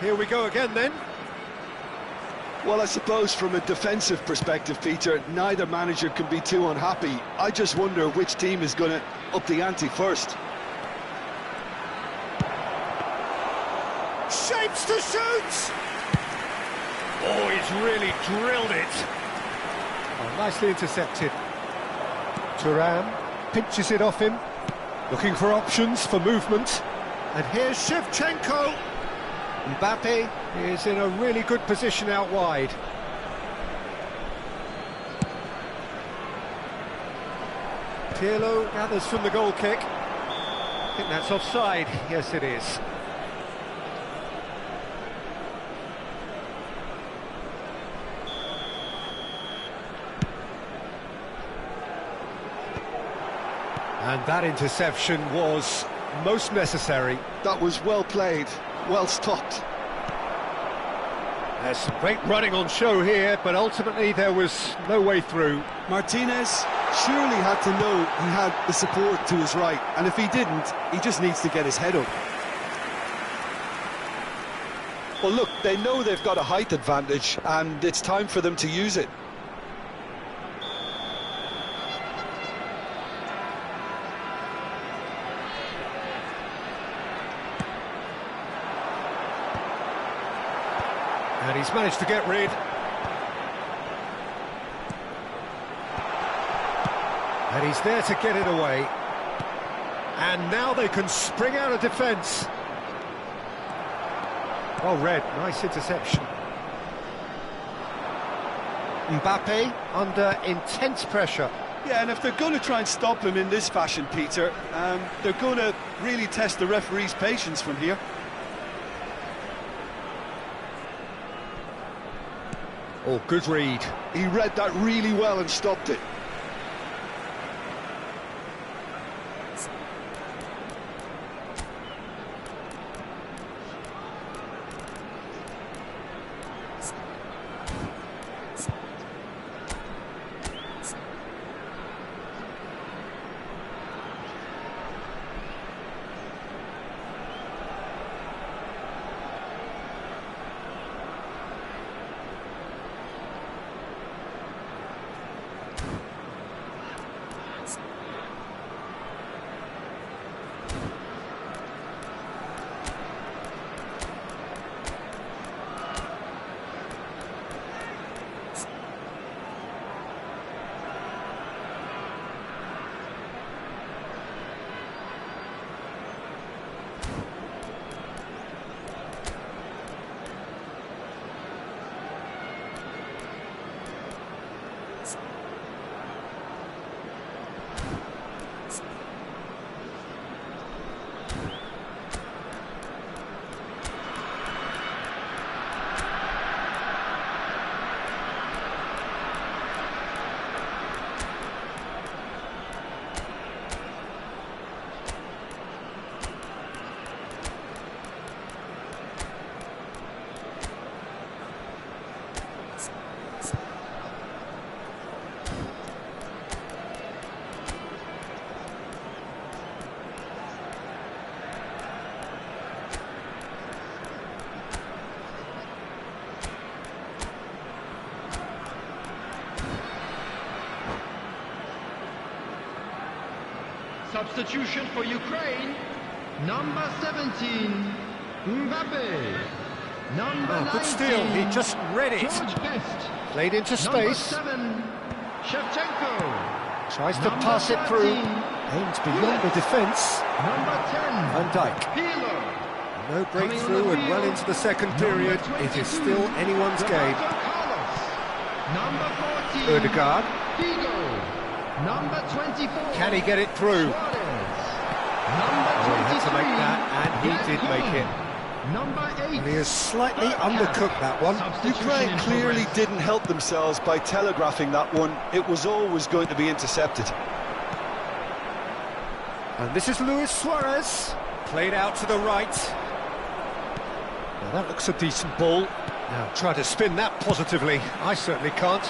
Here we go again then. Well, I suppose from a defensive perspective, Peter, neither manager can be too unhappy. I just wonder which team is going to up the ante first. Shapes to shoot! Oh, he's really drilled it. Oh, nicely intercepted. Thuram pinches it off him, looking for options for movement. And here's Shevchenko. Mbappe is in a really good position out wide. Pirlo gathers from the goal kick. I think that's offside. Yes, it is. And that interception was most necessary. That was well played, well stopped. There's some great running on show here, but ultimately there was no way through. Martinez surely had to know he had the support to his right, and if he didn't, he just needs to get his head up. Well, look, they know they've got a height advantage, and it's time for them to use it. And he's managed to get rid. And he's there to get it away. And now they can spring out of defence. Well read, nice interception. Mbappe under intense pressure. Yeah, and if they're going to try and stop him in this fashion, Peter, they're going to really test the referee's patience from here. Oh, good read. He read that really well and stopped it. Substitution for Ukraine, number 17, Mbappe. Number 19, good steal, he just read it. George Best. Played into space. Number 7, Shevchenko. Tries to Number pass it through. 13, Aims beyond the defence. Number 10, Van Dijk. Pirlo. No breakthrough and well into the second period. It is still anyone's game. Number 14, Odegaard. Figo. Number 24, Can he get it through? Suarez. Oh, he had to make that, and he did make it. Number 8, And he has slightly undercooked that one. Ukraine clearly didn't help themselves by telegraphing that one. It was always going to be intercepted. And this is Luis Suarez. Played out to the right. Now that looks a decent ball. Now try to spin that positively. I certainly can't.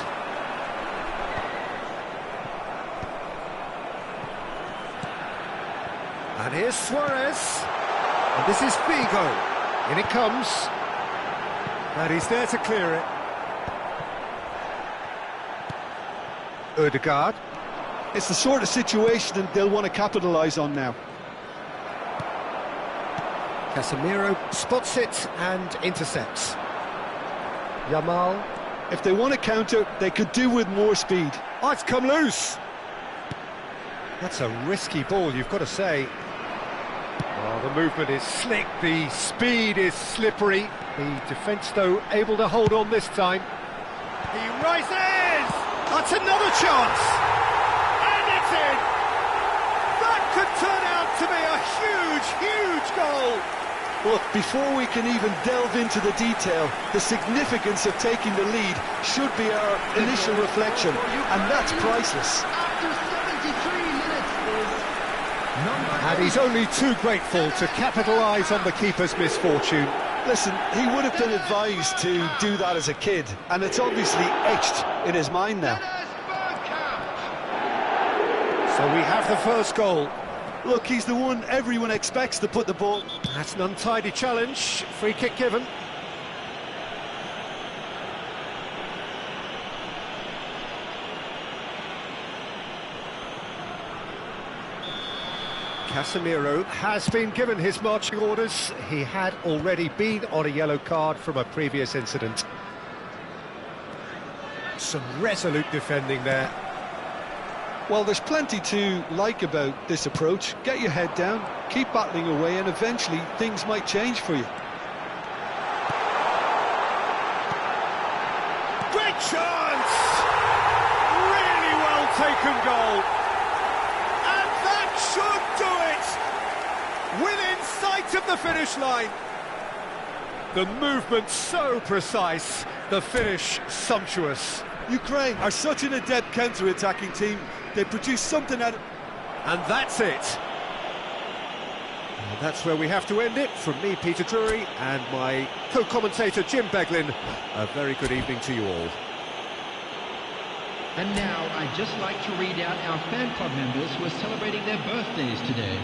And here's Suarez. And this is Figo. In it comes. And he's there to clear it. Ødegaard. It's the sort of situation that they'll want to capitalise on now. Casemiro spots it and intercepts. Yamal. If they want to counter, they could do with more speed. Oh, it's come loose. That's a risky ball, you've got to say. Oh, the movement is slick, the speed is slippery. The defence, though, able to hold on this time. He rises! That's another chance! And it's in! That could turn out to be a huge, huge goal! Look, before we can even delve into the detail, the significance of taking the lead should be our initial reflection, and that's priceless. After 73 minutes is number And he's only too grateful to capitalise on the keeper's misfortune. Listen, he would have been advised to do that as a kid, and it's obviously etched in his mind now. So we have the first goal. Look, he's the one everyone expects to put the ball. That's an untidy challenge. Free kick given. Casemiro has been given his marching orders. He had already been on a yellow card from a previous incident. Some resolute defending there. Well, there's plenty to like about this approach. Get your head down, keep battling away, and eventually things might change for you. Great chance! Really well taken goal. And that should do it! Within sight of the finish line. The movement so precise, the finish sumptuous. Ukraine are such an adept counter-attacking team. They produce something out of... And that's it. And that's where we have to end it. From me, Peter Drury, and my co-commentator, Jim Beglin. A very good evening to you all. And now I'd just like to read out our fan club members who are celebrating their birthdays today.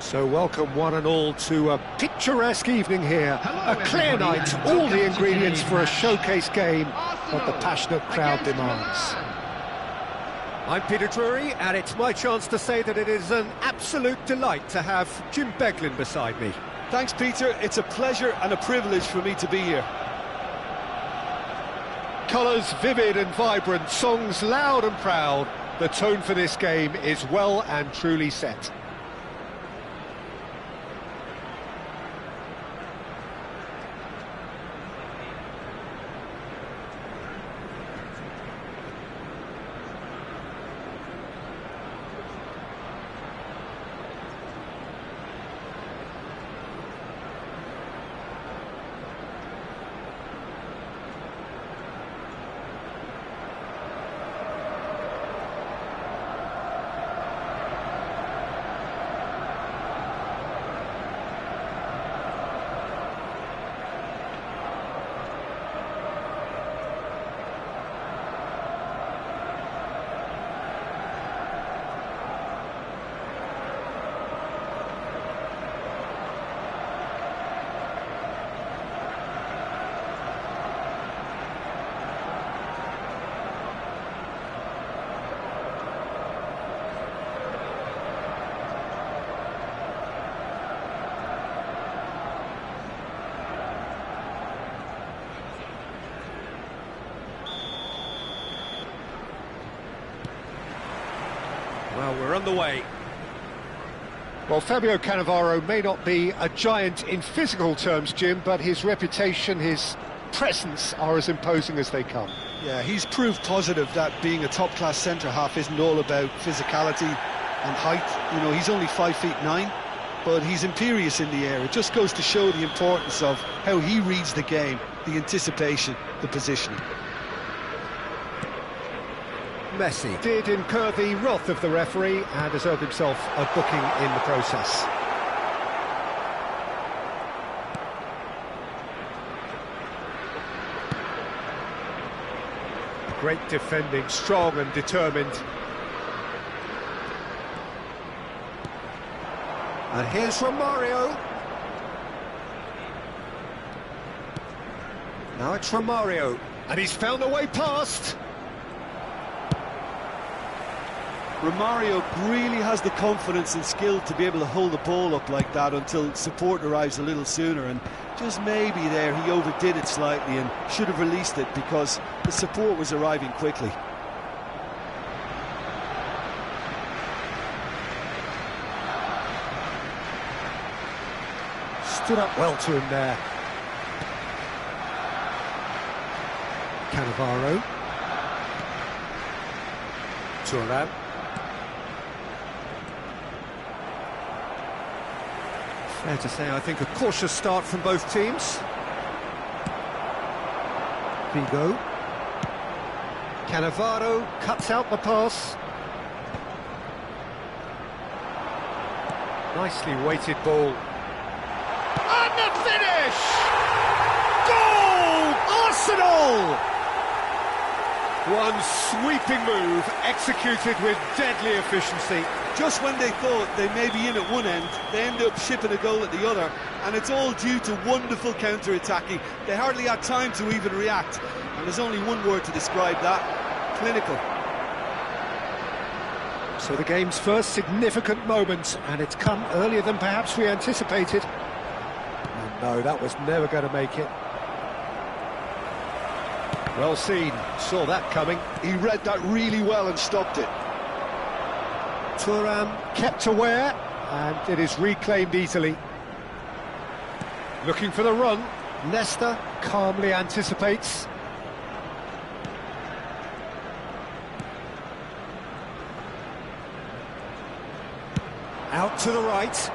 So welcome one and all to a picturesque evening here. Hello, A clear everybody, night, and all welcome the to ingredients today's for a match. showcase game that the Arsenal passionate crowd against demands. Milan. I'm Peter Drury, and it's my chance to say that it is an absolute delight to have Jim Beglin beside me. Thanks, Peter. It's a pleasure and a privilege for me to be here. Colours vivid and vibrant, songs loud and proud. The tone for this game is well and truly set. Well, we're on the way. Well, Fabio Cannavaro may not be a giant in physical terms, Jim, but his reputation, his presence are as imposing as they come. Yeah, he's proved positive that being a top-class centre-half isn't all about physicality and height. You know, he's only 5'9", but he's imperious in the air. It just goes to show the importance of how he reads the game, the anticipation, the positioning. Messi did incur the wrath of the referee and has earned himself a booking in the process. Great defending, strong and determined. And here's Romario. Now it's Romario, and he's found a way past. Romario really has the confidence and skill to be able to hold the ball up like that until support arrives a little sooner, and just maybe there he overdid it slightly and should have released it because the support was arriving quickly. Stood up well to him there. Cannavaro. Thuram. Fair to say, I think, a cautious start from both teams. Figo. Cannavaro cuts out the pass. Nicely weighted ball. And the finish! Goal! Arsenal! One sweeping move, executed with deadly efficiency. Just when they thought they may be in at one end, they end up shipping a goal at the other, and it's all due to wonderful counter-attacking. They hardly had time to even react, and there's only one word to describe that: clinical. So the game's first significant moment, and it's come earlier than perhaps we anticipated. And no, that was never going to make it. Well seen, saw that coming. He read that really well and stopped it. Thuram kept aware, and it is reclaimed easily. Looking for the run. Nesta calmly anticipates. Out to the right.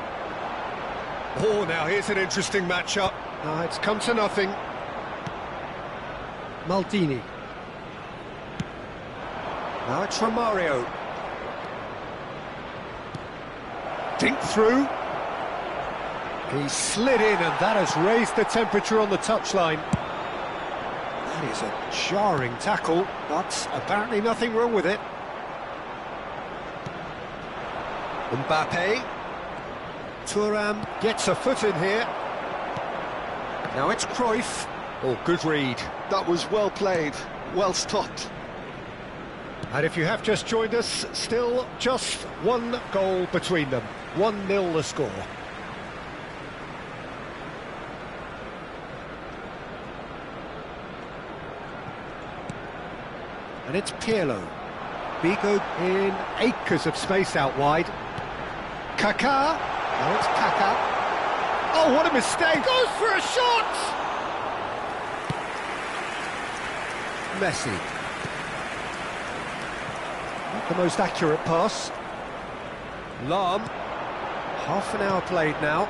Oh, now here's an interesting matchup. It's come to nothing. Maldini. Now it's Romario. Dink through. He slid in, and that has raised the temperature on the touchline. That is a jarring tackle, but apparently nothing wrong with it. Mbappe. Thuram gets a foot in here. Now it's Cruyff. Oh, good read. That was well played, well stopped. And if you have just joined us, still just one goal between them. 1-0 the score. And it's Pirlo. Bigo in acres of space out wide. Kaká. Now it's Kaká. Oh, what a mistake! Goes for a shot! Messi. Not the most accurate pass. Lahm. Half an hour played now.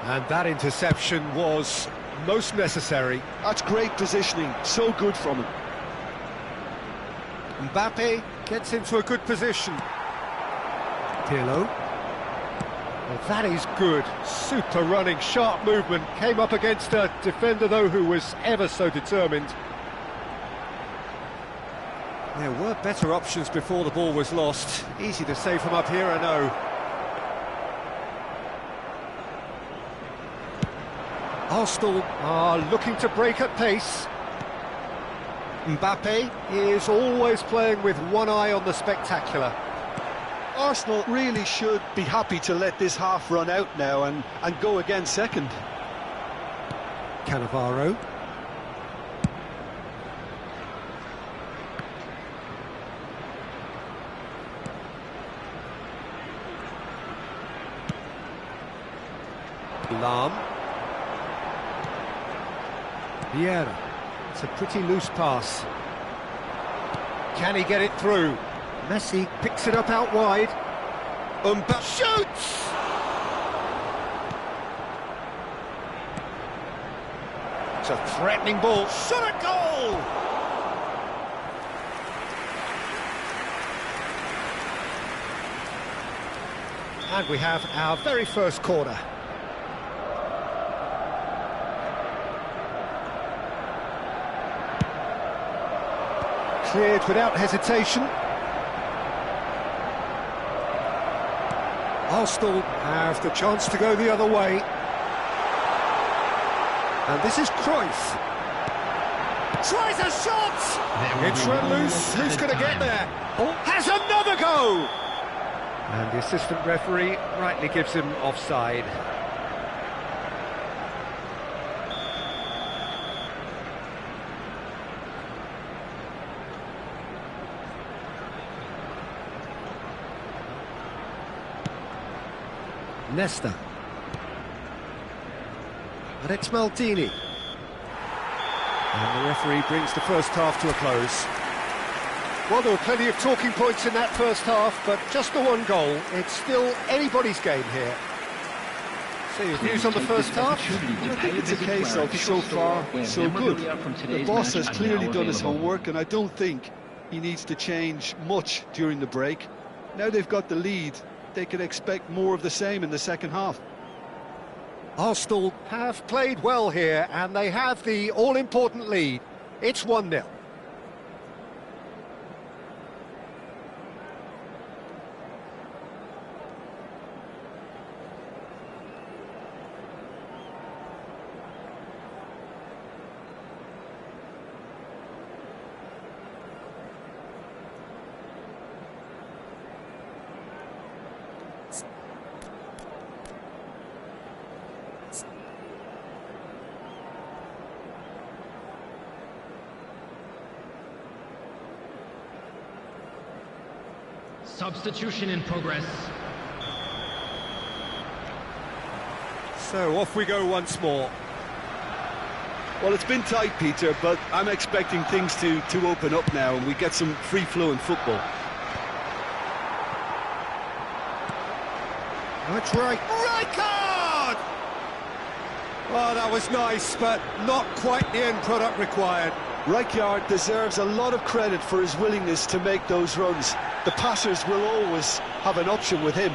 And that interception was most necessary. That's great positioning, so good from him. Mbappe gets into a good position. Pirlo. Well, that is good. Super running, sharp movement. Came up against a defender, though, who was ever so determined. There were better options before the ball was lost. Easy to say from up here, I know. Arsenal are looking to break at pace. Mbappe is always playing with one eye on the spectacular. Arsenal really should be happy to let this half run out now and go again second. Cannavaro. Lahm. Vieira. It's a pretty loose pass. Can he get it through? Messi picks it up out wide. Mbappe shoots! It's a threatening ball. Shot at goal! And we have our very first corner. Cleared without hesitation. Arsenal have the chance to go the other way. And this is Cruyff. Tries a shot! It's run loose. Who's going to get there? Oh, has another go! And the assistant referee rightly gives him offside. Nesta. And it's Maldini. And the referee brings the first half to a close. Well, there were plenty of talking points in that first half, but just the one goal. It's still anybody's game here. So your views on the first half? I think it's a case of so far, so good. The boss has clearly done his homework, and I don't think he needs to change much during the break. Now they've got the lead, they can expect more of the same in the second half. Arsenal have played well here, and they have the all-important lead. It's 1-0. Substitution in progress. So off we go once more. Well, it's been tight, Peter, but I'm expecting things to open up now and we get some free-flowing football. That's right. Right card! Oh, that was nice, but not quite the end product required. Rijkaard deserves a lot of credit for his willingness to make those runs. The passers will always have an option with him.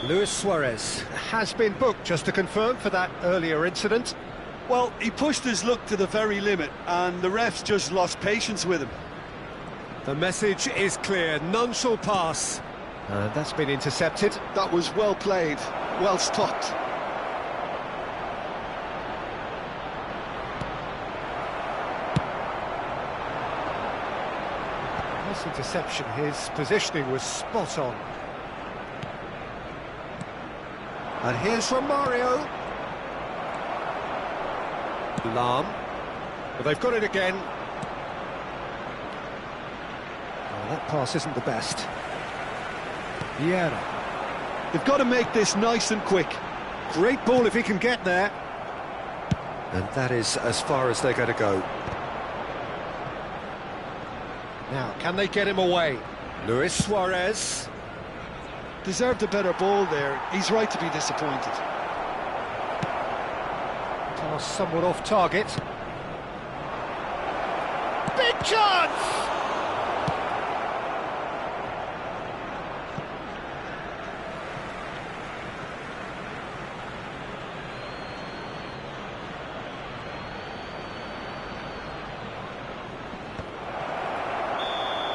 Luis Suarez has been booked, just to confirm, for that earlier incident. Well, he pushed his luck to the very limit, and the refs just lost patience with him. The message is clear, none shall pass. That's been intercepted. That was well played, well stopped. Nice interception, his positioning was spot on. And here's from Mario. Lam. Well, they've got it again. Oh, that pass isn't the best. Yeah. They've got to make this nice and quick. Great ball if he can get there. And that is as far as they're going to go. Now, can they get him away? Luis Suarez. Deserved a better ball there. He's right to be disappointed. Pass somewhat off target. Big chance!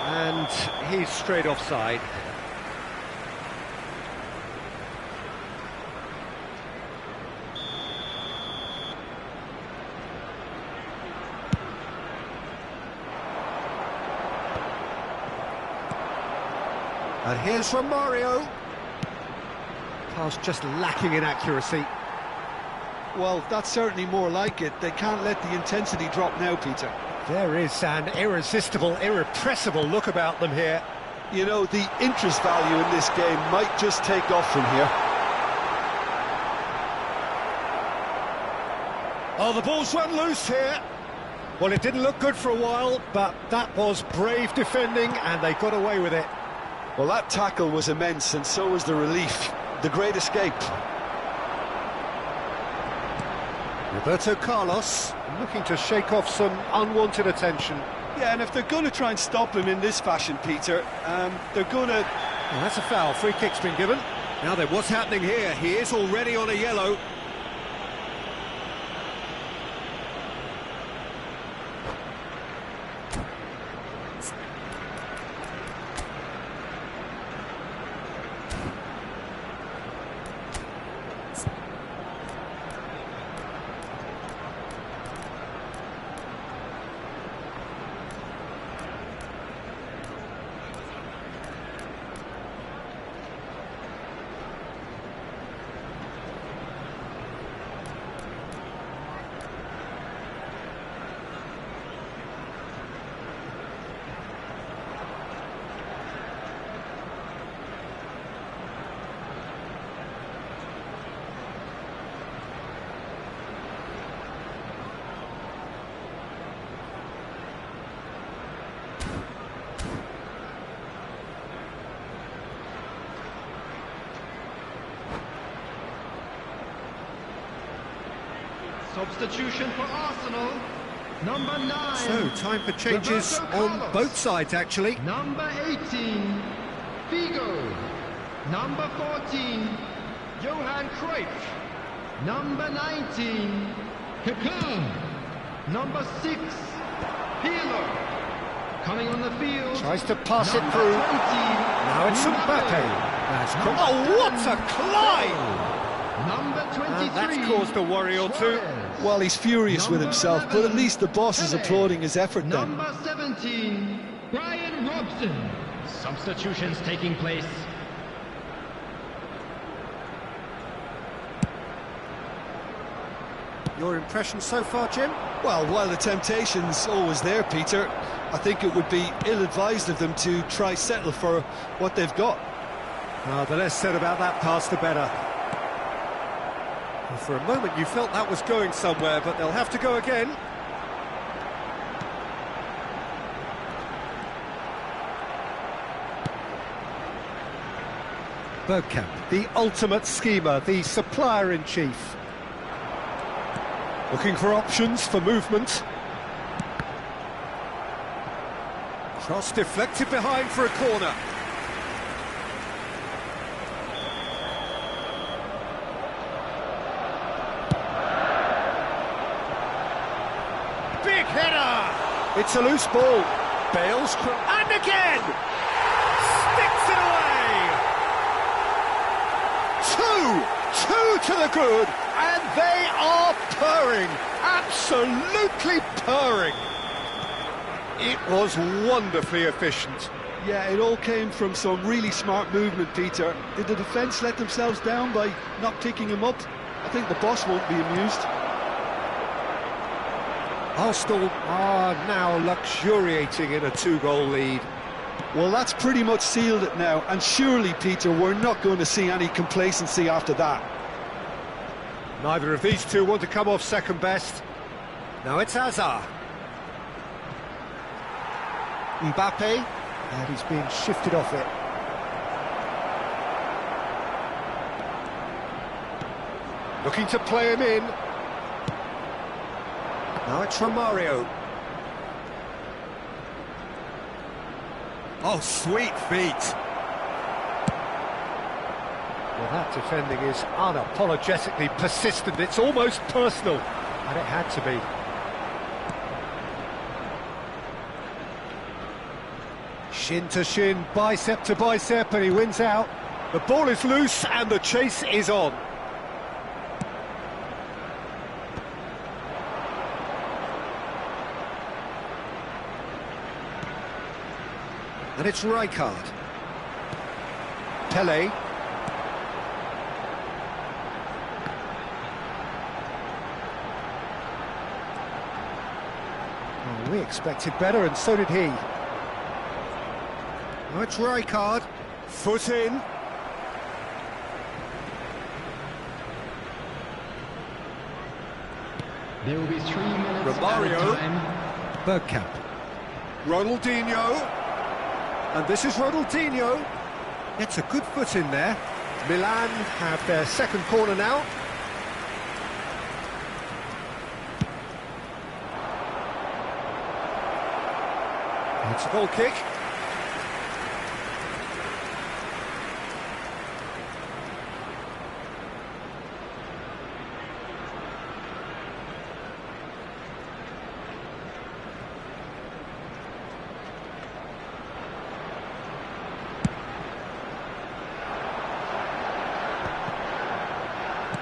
And he's straight offside. And here's from Mario. Pass just lacking in accuracy. Well, that's certainly more like it. They can't let the intensity drop now, Peter. There is an irresistible, irrepressible look about them here. You know, the interest value in this game might just take off from here. Oh, the ball's run loose here. Well, it didn't look good for a while, but that was brave defending, and they got away with it. Well, that tackle was immense, and so was the relief. The great escape. Roberto Carlos looking to shake off some unwanted attention. Yeah, and if they're going to try and stop him in this fashion, Peter, they're going to... Well, that's a foul. Free kick's been given. Now then, what's happening here? He is already on a yellow. Substitution for Arsenal, number 9. So, time for changes on both sides, actually. Number 18, Figo. Number 14, Johan Cruyff. Number 19, Kaká. Number 6, Pirlo. Coming on the field. Tries to pass it through. 20, Now it's Mbappe. Oh, what a climb! Number 23. That's caused a worry or two. Well, he's furious with himself, but at least the boss is applauding his effort then. Number 17, Brian Robson. Substitutions taking place. Your impression so far, Jim? Well, while the temptation's always there, Peter, I think it would be ill-advised of them to try settle for what they've got. The less said about that pass, the better. Well, for a moment you felt that was going somewhere, but they'll have to go again. Bergkamp, the ultimate schemer, the supplier-in-chief. Looking for options for movement. Cross deflected behind for a corner. Big header! It's a loose ball. Bales, and again! Sticks it away! Two to the good, and they are purring, absolutely purring. It was wonderfully efficient. Yeah, it all came from some really smart movement, Peter. Did the defence let themselves down by not picking him up? I think the boss won't be amused. Arsenal are now luxuriating in a 2-goal lead. Well, that's pretty much sealed it now, and surely, Peter, we're not going to see any complacency after that. Neither of these two want to come off second best. Now it's Hazard. Mbappe, and he's being shifted off it. Looking to play him in. Now it's Romario. Oh, sweet feet. Well, that defending is unapologetically persistent. It's almost personal, and it had to be. Shin to shin, bicep to bicep, and he wins out. The ball is loose, and the chase is on. And it's Rijkaard. Pele. Oh, we expected better, and so did he. Now it's Rijkaard. Foot in. There will be 3 minutes Romario. out of time. Bergkamp. Ronaldinho. And this is Ronaldinho. It's a good foot in there. Milan have their second corner now. It's a goal kick.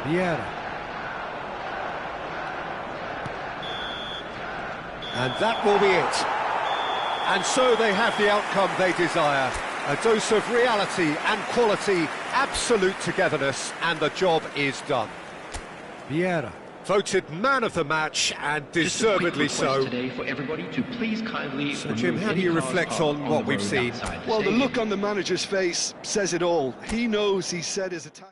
Vieira. And that will be it. And so they have the outcome they desire. A dose of reality and quality, absolute togetherness, and the job is done. Vieira. Voted man of the match, and deservedly so. Today for everybody to please kindly So, Jim, how do you reflect on what we've seen? Well, the look on the manager's face says it all. He knows he set his attack.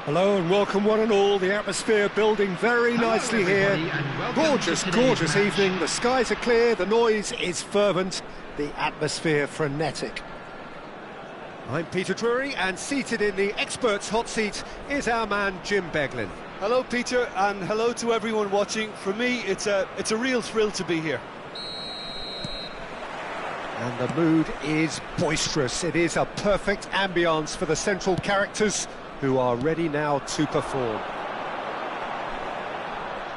Hello and welcome one and all. The atmosphere building very nicely here. Gorgeous, gorgeous evening. The skies are clear, the noise is fervent, the atmosphere frenetic. I'm Peter Drury, and seated in the experts' hot seat is our man Jim Beglin. Hello, Peter, and hello to everyone watching. For me, it's a real thrill to be here. And the mood is boisterous. It is a perfect ambience for the central characters who are ready now to perform.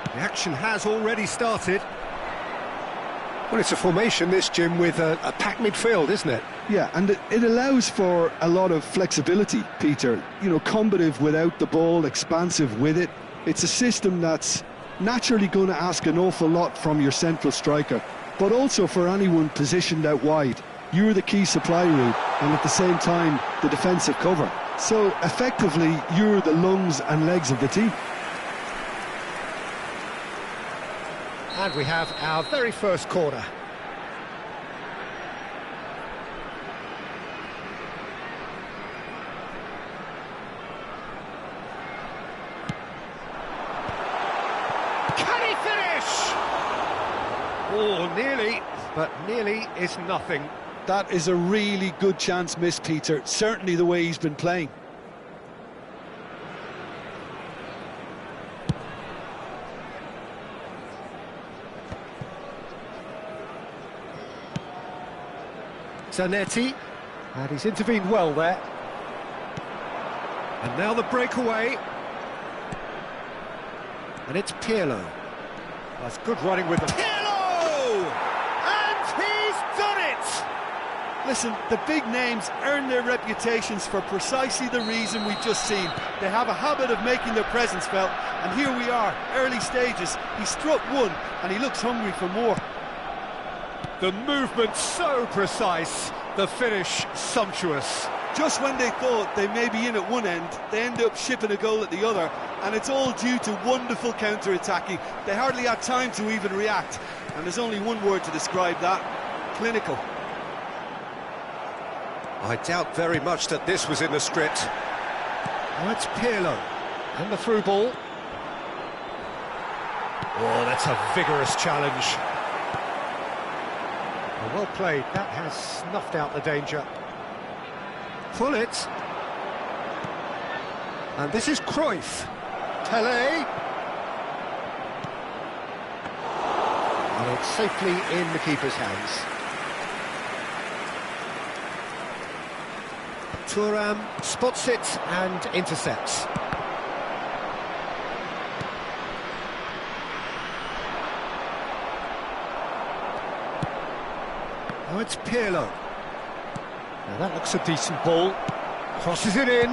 The action has already started. Well, it's a formation, this, Jim, with a packed midfield, isn't it? Yeah, and it allows for a lot of flexibility, Peter. You know, combative without the ball, expansive with it. It's a system that's naturally going to ask an awful lot from your central striker, but also for anyone positioned out wide. You're the key supply route, and at the same time, the defensive cover. So, effectively, you're the lungs and legs of the team. And we have our very first corner. Can he finish? Oh, nearly, but nearly is nothing. That is a really good chance missed, Peter. Certainly the way he's been playing. Zanetti, and he's intervened well there. And now the breakaway. And it's Pirlo. That's good running with the... Pirlo! And he's done it! Listen, the big names earn their reputations for precisely the reason we've just seen. They have a habit of making their presence felt, and here we are, early stages. He struck one, and he looks hungry for more. The movement so precise, the finish sumptuous. Just when they thought they may be in at one end, they end up shipping a goal at the other, and it's all due to wonderful counter-attacking. They hardly had time to even react, and there's only one word to describe that: clinical. I doubt very much that this was in the script. Now it's Pirlo, and the through ball. Oh, that's a vigorous challenge. Well played, that has snuffed out the danger. Pull it. And this is Cruyff. Tele. And it's safely in the keeper's hands. Thuram spots it and intercepts. Now it's Pirlo. Now that looks a decent ball. Crosses it in.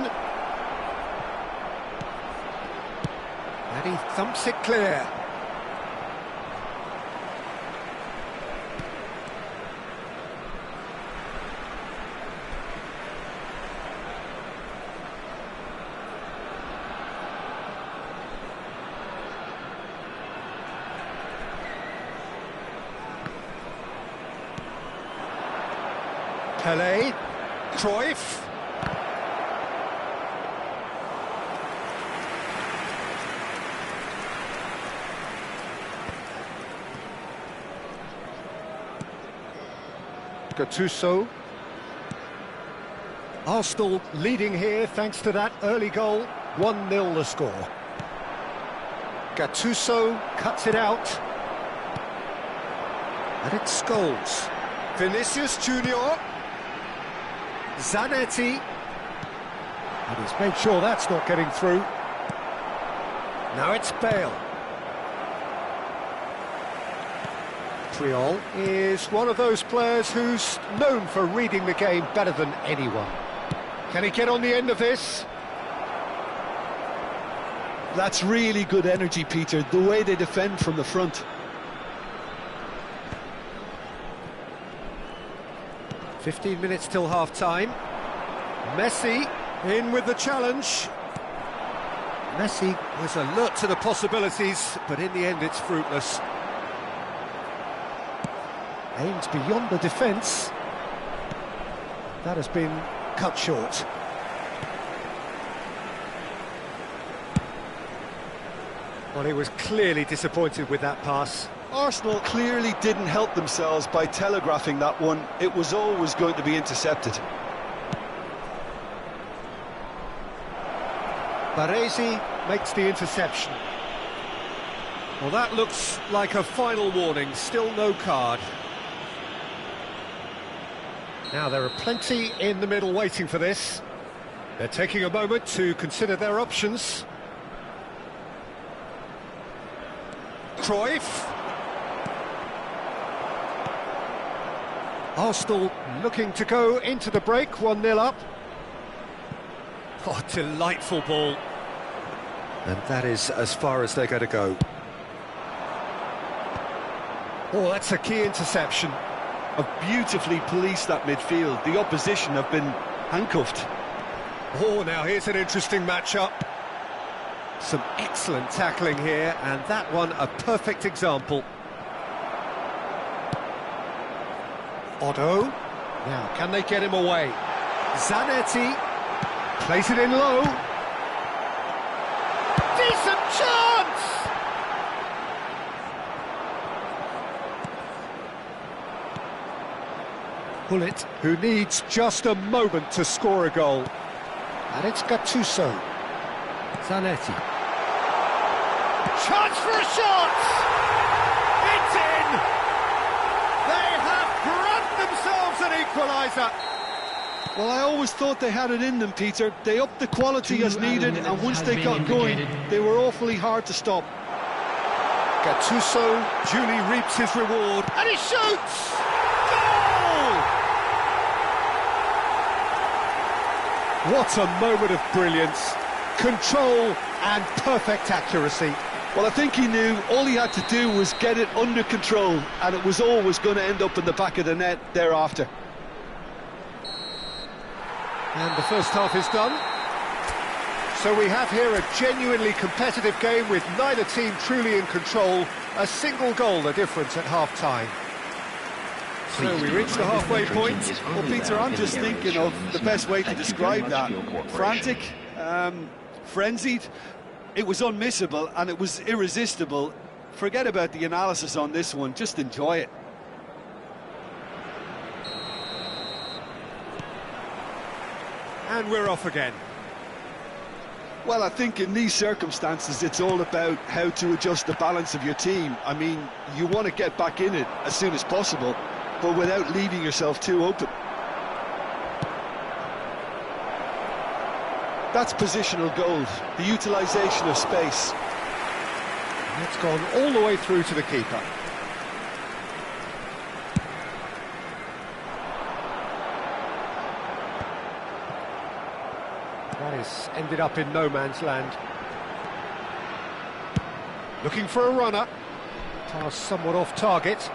And he thumps it clear. Pele, Cruyff. Gattuso. Arsenal leading here thanks to that early goal. 1-0 the score. Gattuso cuts it out. And it's Scholes. Vinicius Junior. Zanetti, and he's made sure that's not getting through. Now it's Bale. Triol is one of those players who's known for reading the game better than anyone. Can he get on the end of this? That's really good energy, Peter, the way they defend from the front. 15 minutes till half-time. Messi in with the challenge. Messi was alert to the possibilities, but in the end it's fruitless. Aimed beyond the defence. That has been cut short. Well, he was clearly disappointed with that pass. Arsenal clearly didn't help themselves by telegraphing that one. It was always going to be intercepted. Baresi makes the interception. Well, that looks like a final warning, still no card. Now, there are plenty in the middle waiting for this. They're taking a moment to consider their options. Cruyff. Arsenal looking to go into the break, 1-0 up. Oh, delightful ball. And that is as far as they're going to go. Oh, that's a key interception. Have beautifully policed that midfield. The opposition have been handcuffed. Oh, now here's an interesting matchup. Some excellent tackling here, and that one a perfect example. Otto. Now, can they get him away? Zanetti plays it in low. Decent chance! Bullet, who needs just a moment to score a goal. And it's Gattuso. Zanetti. Chance for a shot! It's in! They have grabbed themselves an equaliser. Well, I always thought they had it in them, Peter. They upped the quality as needed, and once they got going, they were awfully hard to stop. Gattuso duly reaps his reward, and he shoots! Goal! What a moment of brilliance, control and perfect accuracy. Well, I think he knew all he had to do was get it under control, and it was always going to end up in the back of the net thereafter. And the first half is done. So we have here a genuinely competitive game with neither team truly in control. A single goal the difference at half-time. So we reach the halfway point. Well, Peter, I'm just thinking of the best way to describe that. Frantic, frenzied. It was unmissable and it was irresistible. Forget about the analysis on this one, just enjoy it. And we're off again. Well, I think in these circumstances, it's all about how to adjust the balance of your team. I mean, you want to get back in it as soon as possible, but without leaving yourself too open. That's positional goal, the utilisation of space. It's gone all the way through to the keeper. That is ended up in no man's land. Looking for a runner. Pass somewhat off target.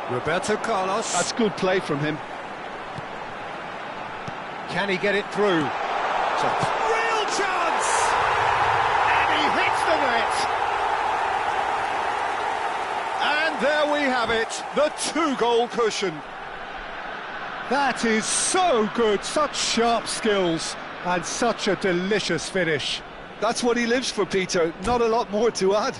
Roberto Carlos. That's good play from him. Can he get it through? It's a real chance! And he hits the net! And there we have it, the 2-goal cushion. That is so good, such sharp skills, and such a delicious finish. That's what he lives for, Peter. Not a lot more to add.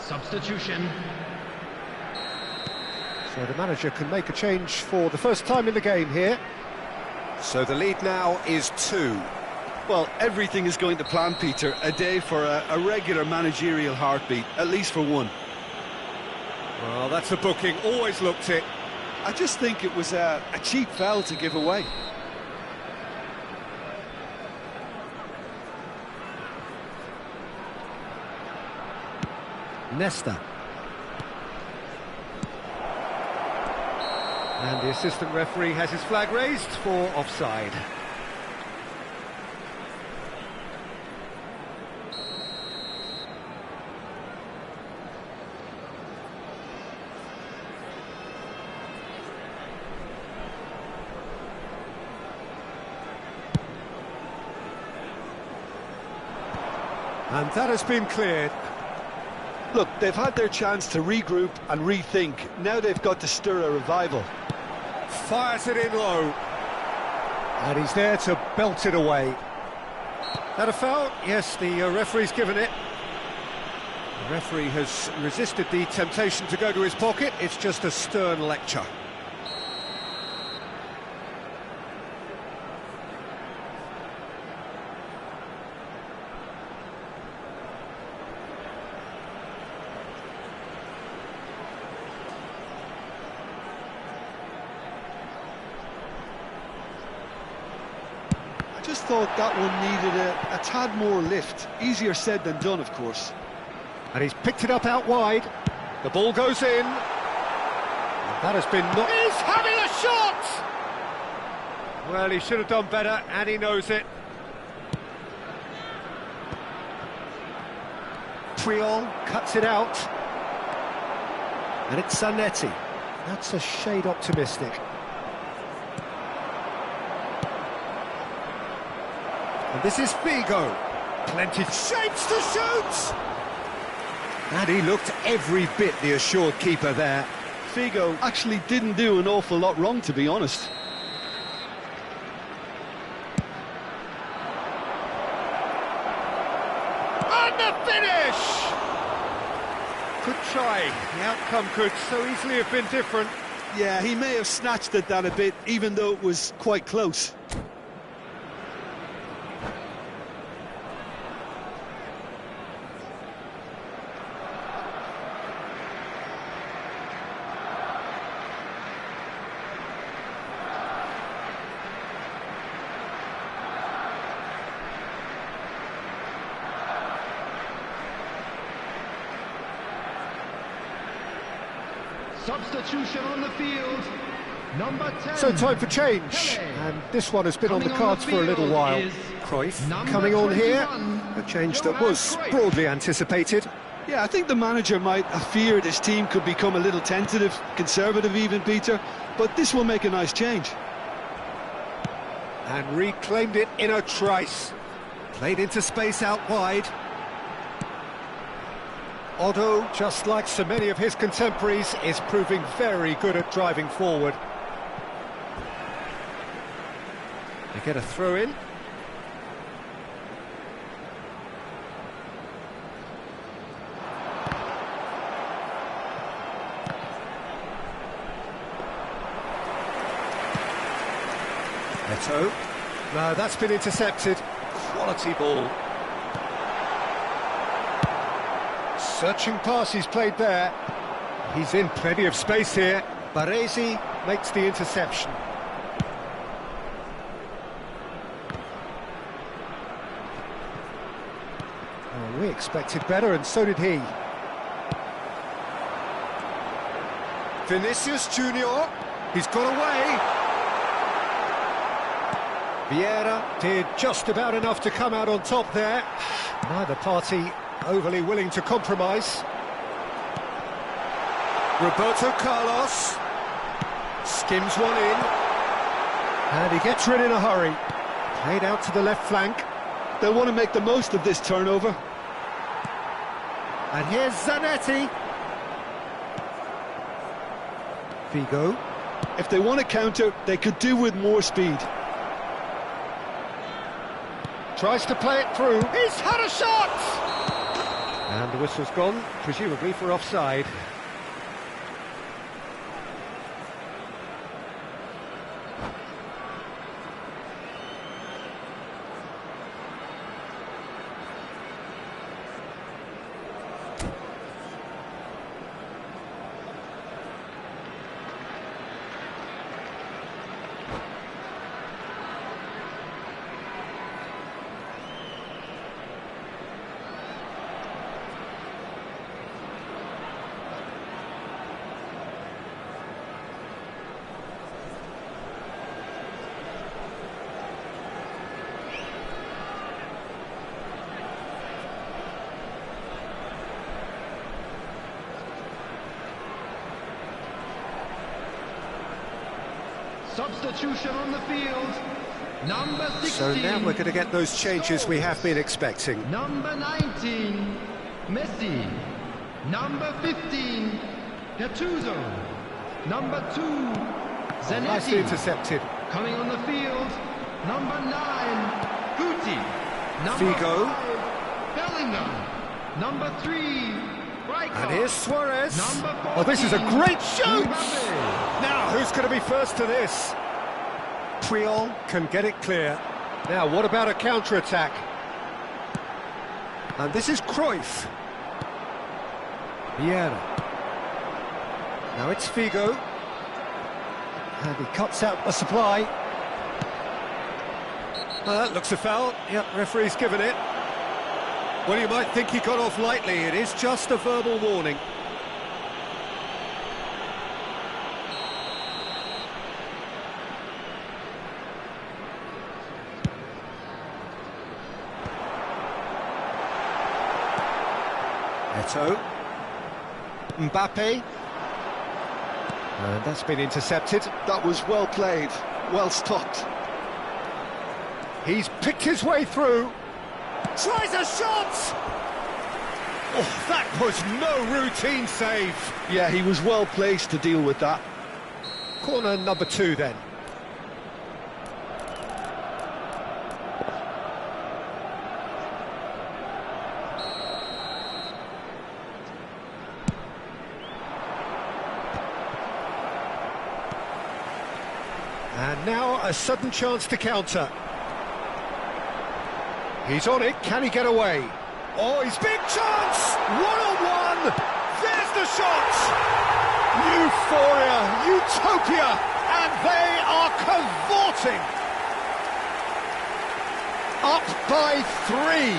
Substitution. So the manager can make a change for the first time in the game here. So the lead now is 2. Well, everything is going to plan, Peter. A day for a regular managerial heartbeat, at least for one. Well, that's a booking, always looked it. I just think it was a cheap foul to give away. Nesta. And the assistant referee has his flag raised for offside. And that has been cleared. Look, they've had their chance to regroup and rethink. Now they've got to stir a revival. Fires it in low. And he's there to belt it away. That a foul? Yes, the referee's given it. The referee has resisted the temptation to go to his pocket. It's just a stern lecture. I just thought that one needed a tad more lift. Easier said than done, of course. And he's picked it up out wide. The ball goes in. And that has been knocked. He's having a shot! Well, he should have done better, and he knows it. Puyol cuts it out. And it's Zanetti. That's a shade optimistic. And this is Figo. Plenty shapes to shoot! And he looked every bit the assured keeper there. Figo actually didn't do an awful lot wrong, to be honest. And the finish! Good try. The outcome could so easily have been different. Yeah, he may have snatched at that a bit, even though it was quite close. Substitution on the field. Number 10. So time for change. And this one has been on the cards for a little while. Cruyff coming on here. A change that was broadly anticipated. Yeah, I think the manager might have feared his team could become a little tentative, conservative even, Peter. But this will make a nice change. And reclaimed it in a trice. Played into space out wide. Otto, just like so many of his contemporaries, is proving very good at driving forward. They get a throw in. Eto. No, that's been intercepted. Quality ball. Searching pass he's played there. He's in plenty of space here. Baresi makes the interception. Oh, we expected better, and so did he. Vinicius Junior, he's got away. Vieira did just about enough to come out on top there. Neither party overly willing to compromise. Roberto Carlos skims one in, and he gets rid in a hurry. Played out to the left flank. They'll want to make the most of this turnover. And here's Zanetti. Figo. If they want to counter, they could do with more speed. Tries to play it through. He's had a shot! And the whistle's gone, presumably for offside. Substitution on the field. Number 16. So now we're going to get those changes we have been expecting. Number 19, Messi. Number 15, Gattuso. Number 2, Zanetti. Nicely intercepted. Coming on the field, number 9, Guti. Number Figo. 5, Bellingham. Number 3, Rijkaard. And here's Suarez. Number 14, Oh, this is a great shoot! Mbappe. Now, who's going to be first to this? Puyol can get it clear. Now, what about a counter-attack? And this is Cruyff. Vieira. Now it's Figo. And he cuts out the supply. That looks a foul. Yep, referee's given it. Well, you might think he got off lightly. It is just a verbal warning. Eto. Mbappe. And that's been intercepted. That was well played, well stopped. He's picked his way through. Tries a shot! Oh, that was no routine save. Yeah, he was well placed to deal with that. Corner number 2 then. And now a sudden chance to counter. He's on it, can he get away? Oh, he's big chance! One-on-one! There's the shot! Euphoria, utopia, and they are cavorting! Up by 3.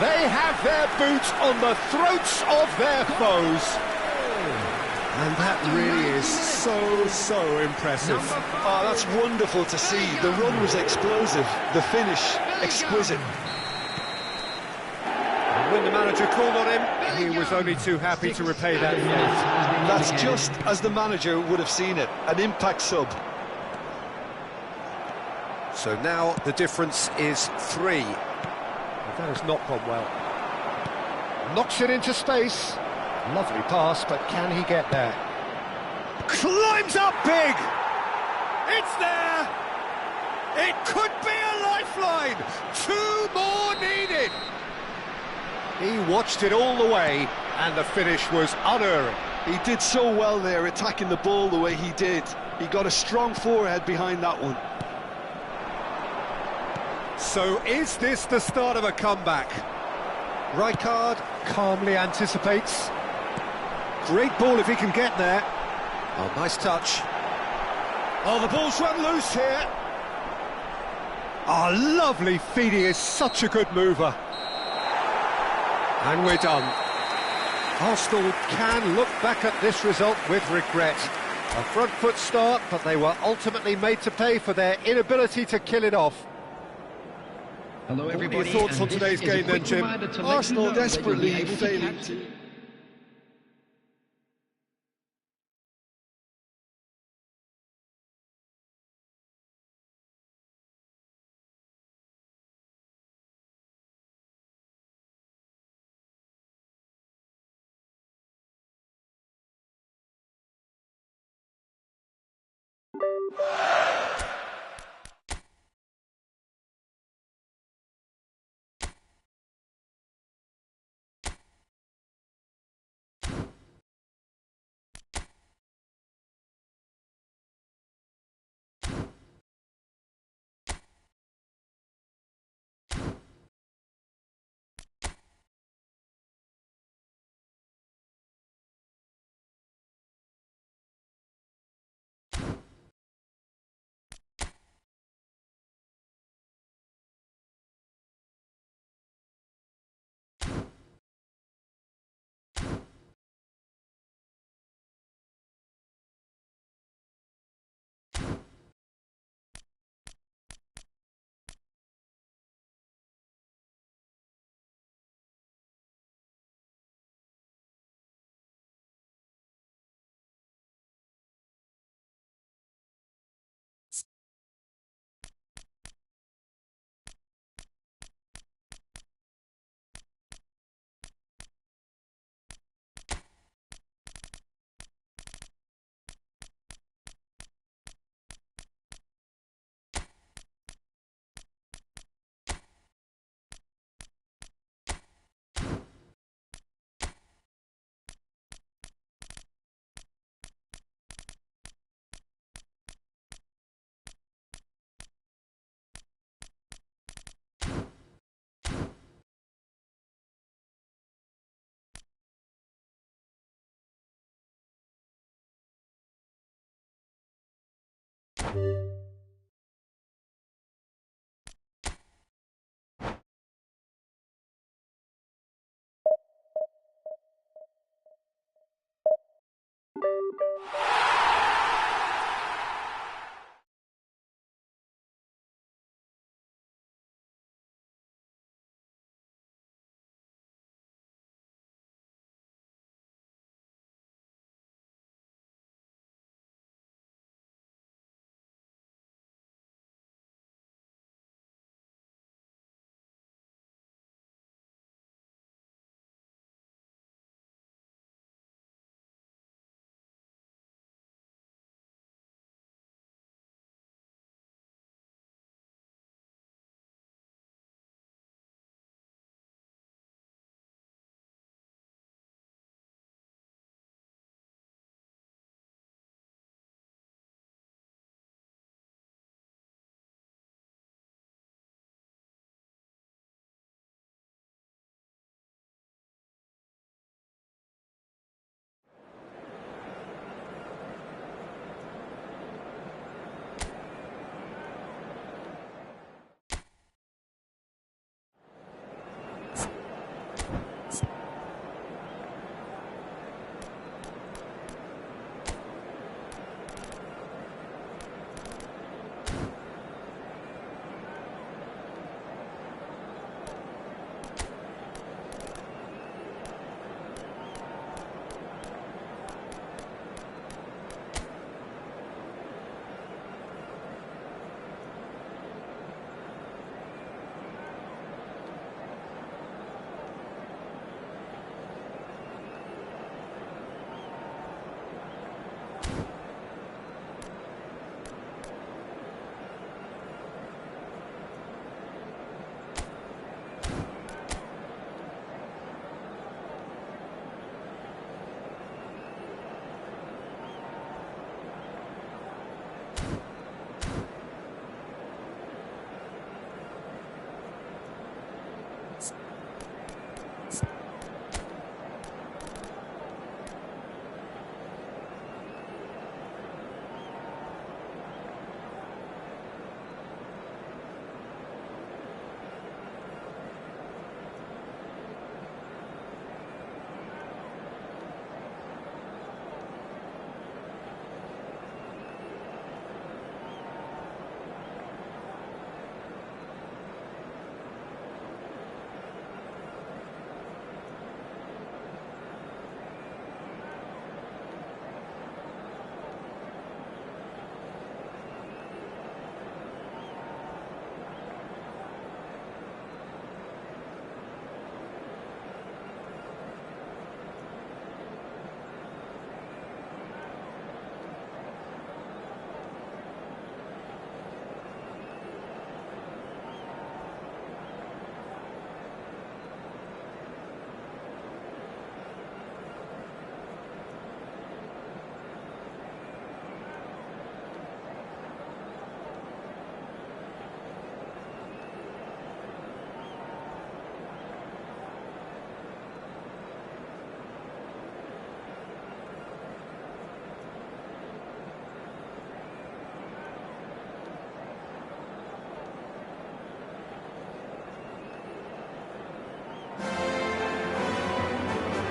They have their boots on the throats of their foes. And that really is so impressive. Oh, that's wonderful to see. The run was explosive, the finish exquisite. When the manager called on him, he was only too happy to repay that faith. That's just as the manager would have seen it, an impact sub. So now the difference is 3. That has not gone well. Knocks it into space. Lovely pass, but can he get there? Climbs up big! It's there! It could be a lifeline! 2 more needed! He watched it all the way, and the finish was unerring. He did so well there, attacking the ball the way he did. He got a strong forehead behind that one. So is this the start of a comeback? Rijkaard calmly anticipates. Great ball if he can get there. Oh, nice touch. Oh, the ball's run loose here. Oh, lovely feed. He is such a good mover. And we're done. Arsenal can look back at this result with regret. A front foot start, but they were ultimately made to pay for their inability to kill it off. Hello, everybody. What are your thoughts on and today's this is a game then, quick Jim? reminder to let you Arsenal know that you'll be desperately able to failing catch- to...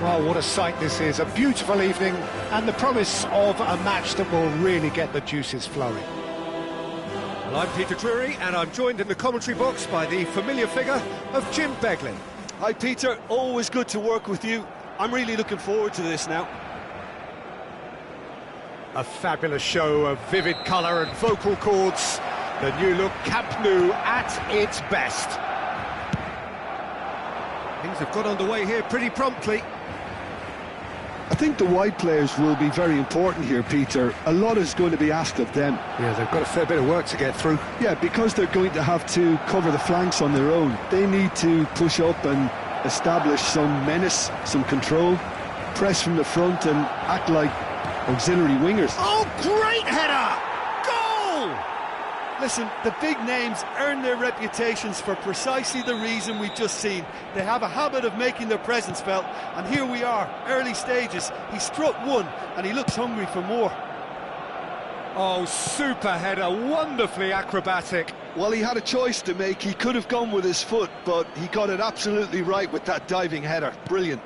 Well, what a sight this is. A beautiful evening and the promise of a match that will really get the juices flowing. Well, I'm Peter Drury, and I'm joined in the commentary box by the familiar figure of Jim Begley. Hi Peter, always good to work with you. I'm really looking forward to this now. A fabulous show of vivid colour and vocal cords. The new look Camp Nou at its best. Things have got underway here pretty promptly. I think the wide players will be very important here, Peter. A lot is going to be asked of them. Yeah, they've got a fair bit of work to get through. Yeah, because they're going to have to cover the flanks on their own. They need to push up and establish some menace, some control, press from the front and act like auxiliary wingers. Oh, great header! Goal! Listen, the big names earn their reputations for precisely the reason we've just seen. They have a habit of making their presence felt, and here we are, early stages. He struck one, and he looks hungry for more. Oh, super header, wonderfully acrobatic. Well, he had a choice to make. He could have gone with his foot, but he got it absolutely right with that diving header. Brilliant.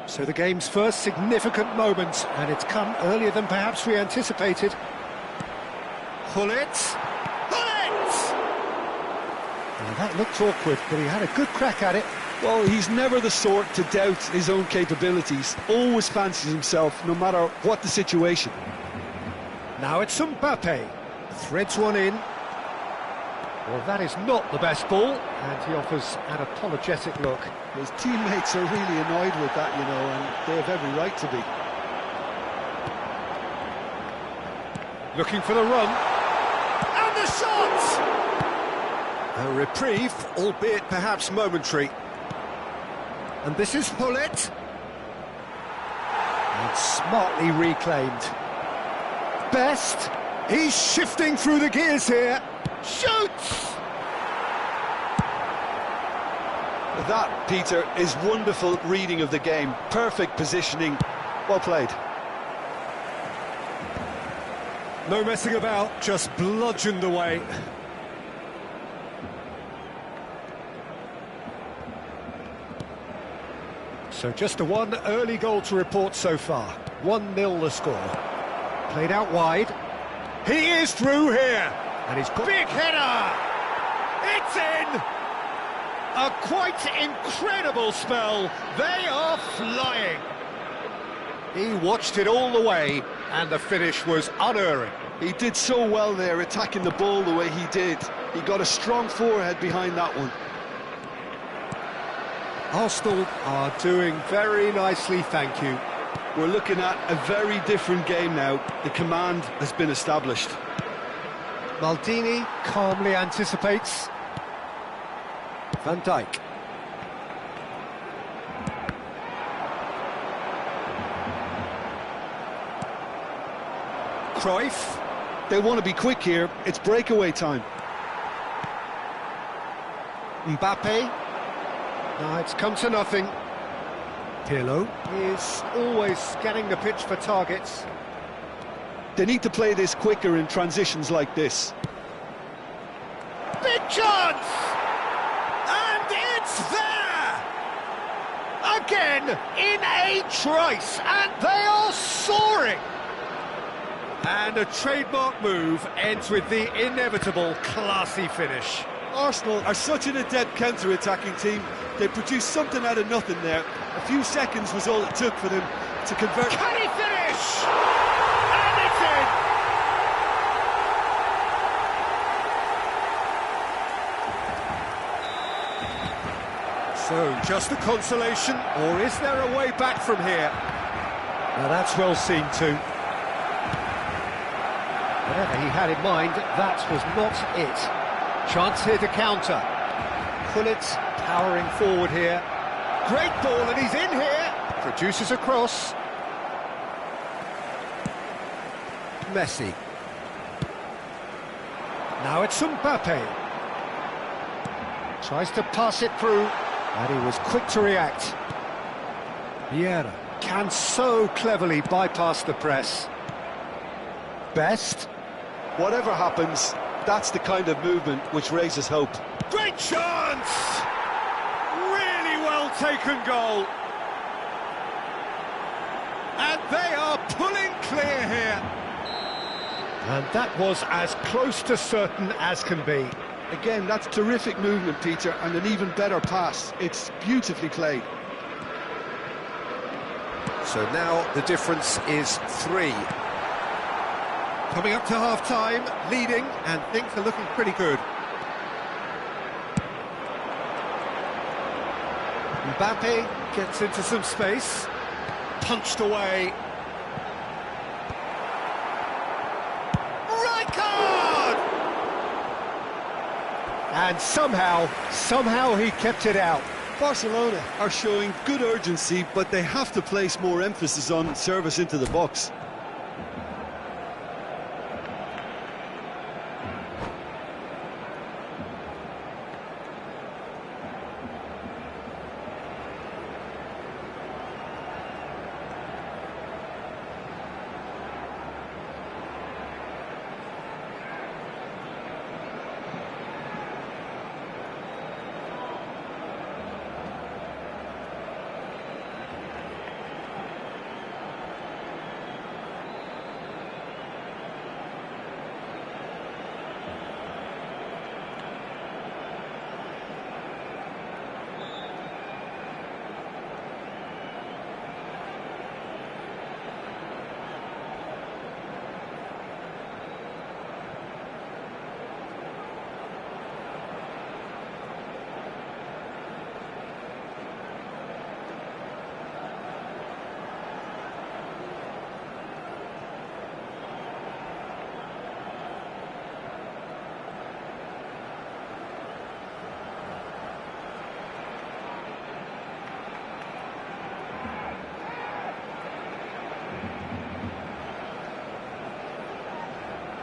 So the game's first significant moment, and it's come earlier than perhaps we anticipated. Hullet! Well, that looked awkward, but he had a good crack at it. Well, he's never the sort to doubt his own capabilities. Always fancies himself, no matter what the situation. Now it's Mbappe. Threads one in. Well, that is not the best ball, and he offers an apologetic look. His teammates are really annoyed with that, you know, and they have every right to be. Looking for the run. And the shot! A reprieve, albeit perhaps momentary. And this is Hullet. And smartly reclaimed. Best. He's shifting through the gears here. Shoots! That, Peter, is wonderful reading of the game. Perfect positioning. Well played. No messing about, just bludgeoned away. So just a one early goal to report so far. 1-0 the score. Played out wide. He is through here. And he's got... Big header! It's in! A quite incredible spell. They are flying. He watched it all the way, and the finish was unerring. He did so well there, attacking the ball the way he did. He got a strong forehead behind that one. Arsenal are doing very nicely, thank you. We're looking at a very different game now. The command has been established. Maldini calmly anticipates. Van Dijk. Cruyff. They want to be quick here. It's breakaway time. Mbappe. No, it's come to nothing. Pirlo is always scanning the pitch for targets. They need to play this quicker in transitions like this. Big chance! And it's there! Again, in a trice, and they are soaring! And a trademark move ends with the inevitable classy finish. Arsenal are such an adept counter-attacking team. They produced something out of nothing there. A few seconds was all it took for them to convert. Can he finish? And it's in! So, just a consolation, or is there a way back from here? Now that's well seen too. Whatever he had in mind, that was not it. Chance here to counter. Hullet powering forward here. Great ball, and he's in here! Produces a cross. Messi. Now it's Mbappe. Tries to pass it through, and he was quick to react. Vieira can so cleverly bypass the press. Best. Whatever happens, that's the kind of movement which raises hope. Great chance! Really well taken goal. And they are pulling clear here. And that was as close to certain as can be. Again, that's terrific movement, Peter, and an even better pass. It's beautifully played. So now the difference is 3. Coming up to half-time, leading, and things are looking pretty good. Mbappe gets into some space. Punched away. Right card! And somehow he kept it out. Barcelona are showing good urgency, but they have to place more emphasis on service into the box.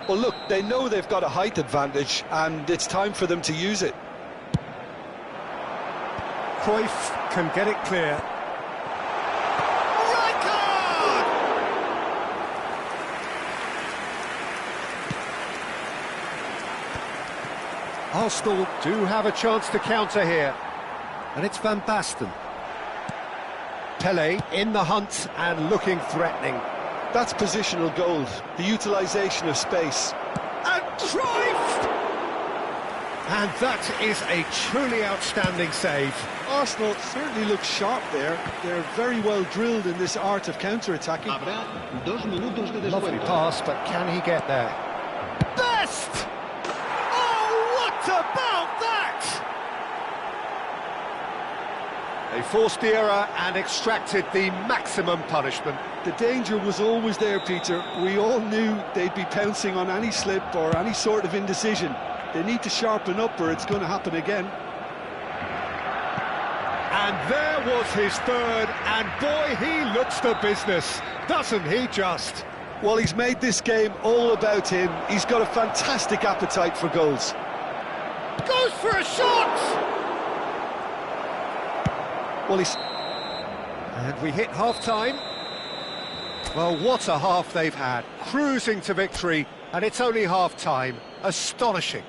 Well, look, they know they've got a height advantage, and it's time for them to use it. Cruyff can get it clear. Rijkaard! Arsenal do have a chance to counter here. And it's Van Basten. Pele in the hunt and looking threatening. That's positional gold, the utilisation of space. And Cruyff! And that is a truly outstanding save. Arsenal certainly look sharp there. They're very well drilled in this art of counter-attacking. Habrá 2 minutos de Lovely descuento. pass, but can he get there? Best! Oh, what about that? They forced the error and extracted the maximum punishment. The danger was always there, Peter. We all knew they'd be pouncing on any slip or any sort of indecision. They need to sharpen up or it's going to happen again. And there was his third, and boy, he looks the business, doesn't he just? Well, he's made this game all about him. He's got a fantastic appetite for goals. Goes for a shot! Well, he's... And we hit half-time. Well, what a half they've had. Cruising to victory, and it's only half-time. Astonishing.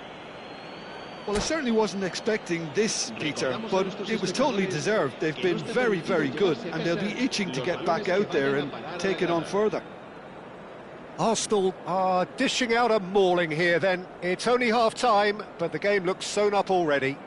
Well, I certainly wasn't expecting this, Peter, but it was totally deserved. They've been very, very good, and they'll be itching to get back out there and take it on further. Arsenal are dishing out a mauling here then. It's only half-time, but the game looks sewn up already.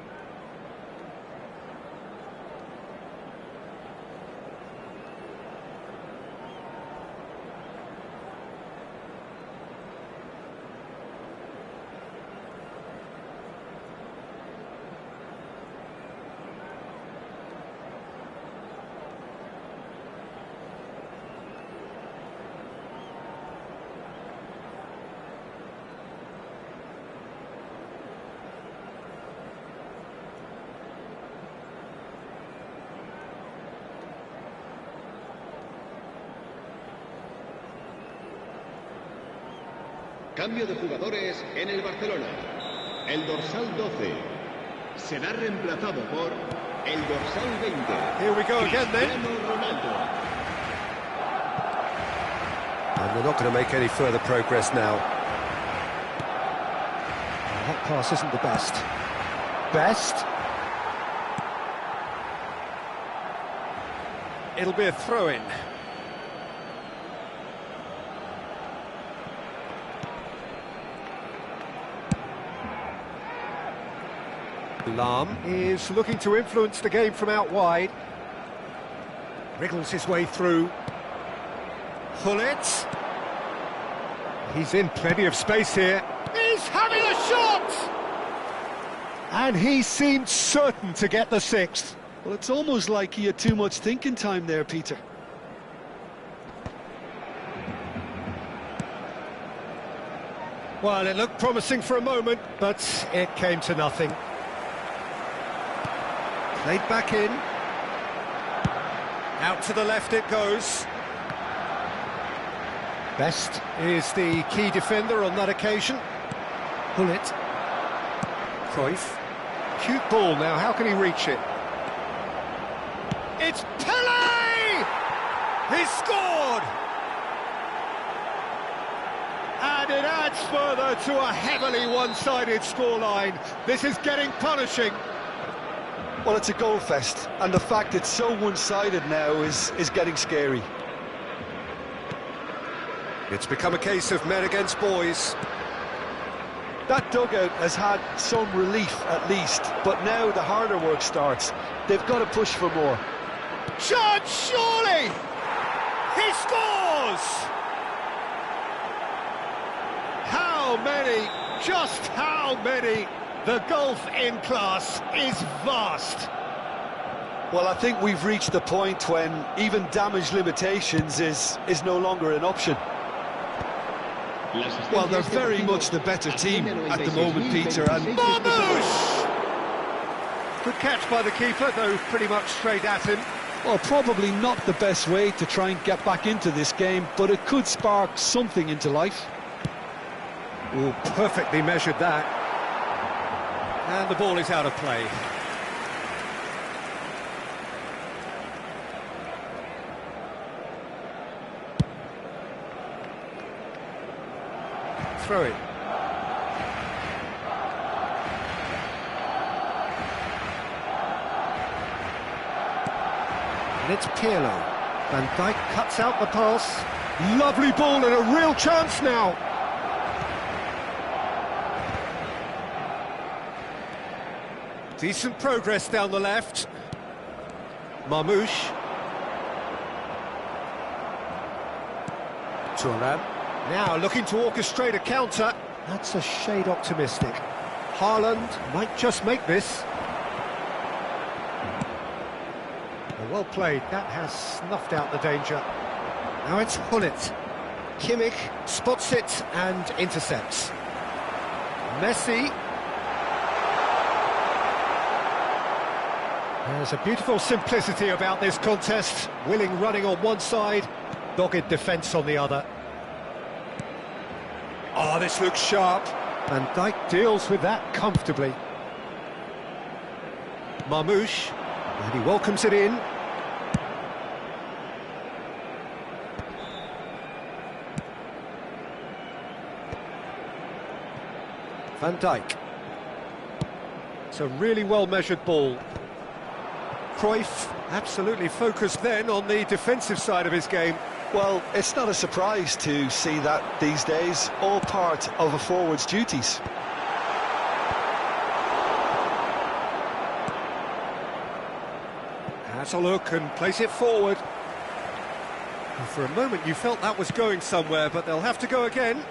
Cambio de jugadores en el Barcelona. El dorsal 12 será reemplazado por el dorsal 20. Here we go again then. Cristiano Ronaldo. And they're not going to make any further progress now. That pass isn't the best. Best? It'll be a throw-in. Lahm is looking to influence the game from out wide. Wriggles his way through. Gullit. He's in plenty of space here. He's having a shot! And he seemed certain to get the sixth. Well, it's almost like he had too much thinking time there, Peter. Well, it looked promising for a moment, but it came to nothing. Played back in. Out to the left it goes. Best is the key defender on that occasion. Gullit. Cruyff. Cute ball now, how can he reach it? It's Pele! He scored! And it adds further to a heavily one-sided scoreline. This is getting punishing. Well, it's a goal fest, and the fact it's so one-sided now is getting scary. It's become a case of men against boys. That dugout has had some relief, at least, but now the harder work starts. They've got to push for more. Chance, surely! He scores! How many, just how many? The gulf in class is vast. Well, I think we've reached the point when even damage limitations is no longer an option. Well, they're very much the better team at the moment, Peter, and... Marmouche! Good catch by the keeper, though pretty much straight at him. Well, probably not the best way to try and get back into this game, but it could spark something into life. Oh, perfectly measured that. And the ball is out of play. Throw it. And it's Pirlo. Van Dijk cuts out the pass. Lovely ball and a real chance now. Decent progress down the left. Marmoush. Thuram. Now looking to orchestrate a counter. That's a shade optimistic. Haaland might just make this. Well played, that has snuffed out the danger. Now it's Hullet. Kimmich spots it and intercepts. Messi. There's a beautiful simplicity about this contest. Willing running on one side, dogged defence on the other. Oh, this looks sharp. Van Dijk deals with that comfortably. Marmoush, and he welcomes it in. Van Dijk. It's a really well-measured ball. Cruyff absolutely focused then on the defensive side of his game. Well, it's not a surprise to see that these days, all part of a forward's duties. Has a look and plays it forward. And for a moment you felt that was going somewhere, but they'll have to go again.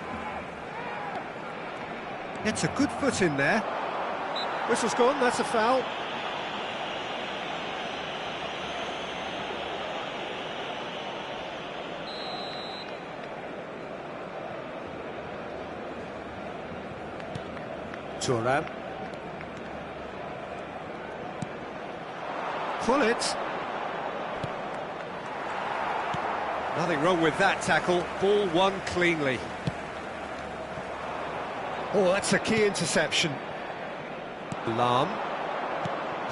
Gets a good foot in there. Whistle's gone, that's a foul. Thuram. Hullet. Nothing wrong with that tackle. Ball won cleanly. Oh, that's a key interception. Lahm.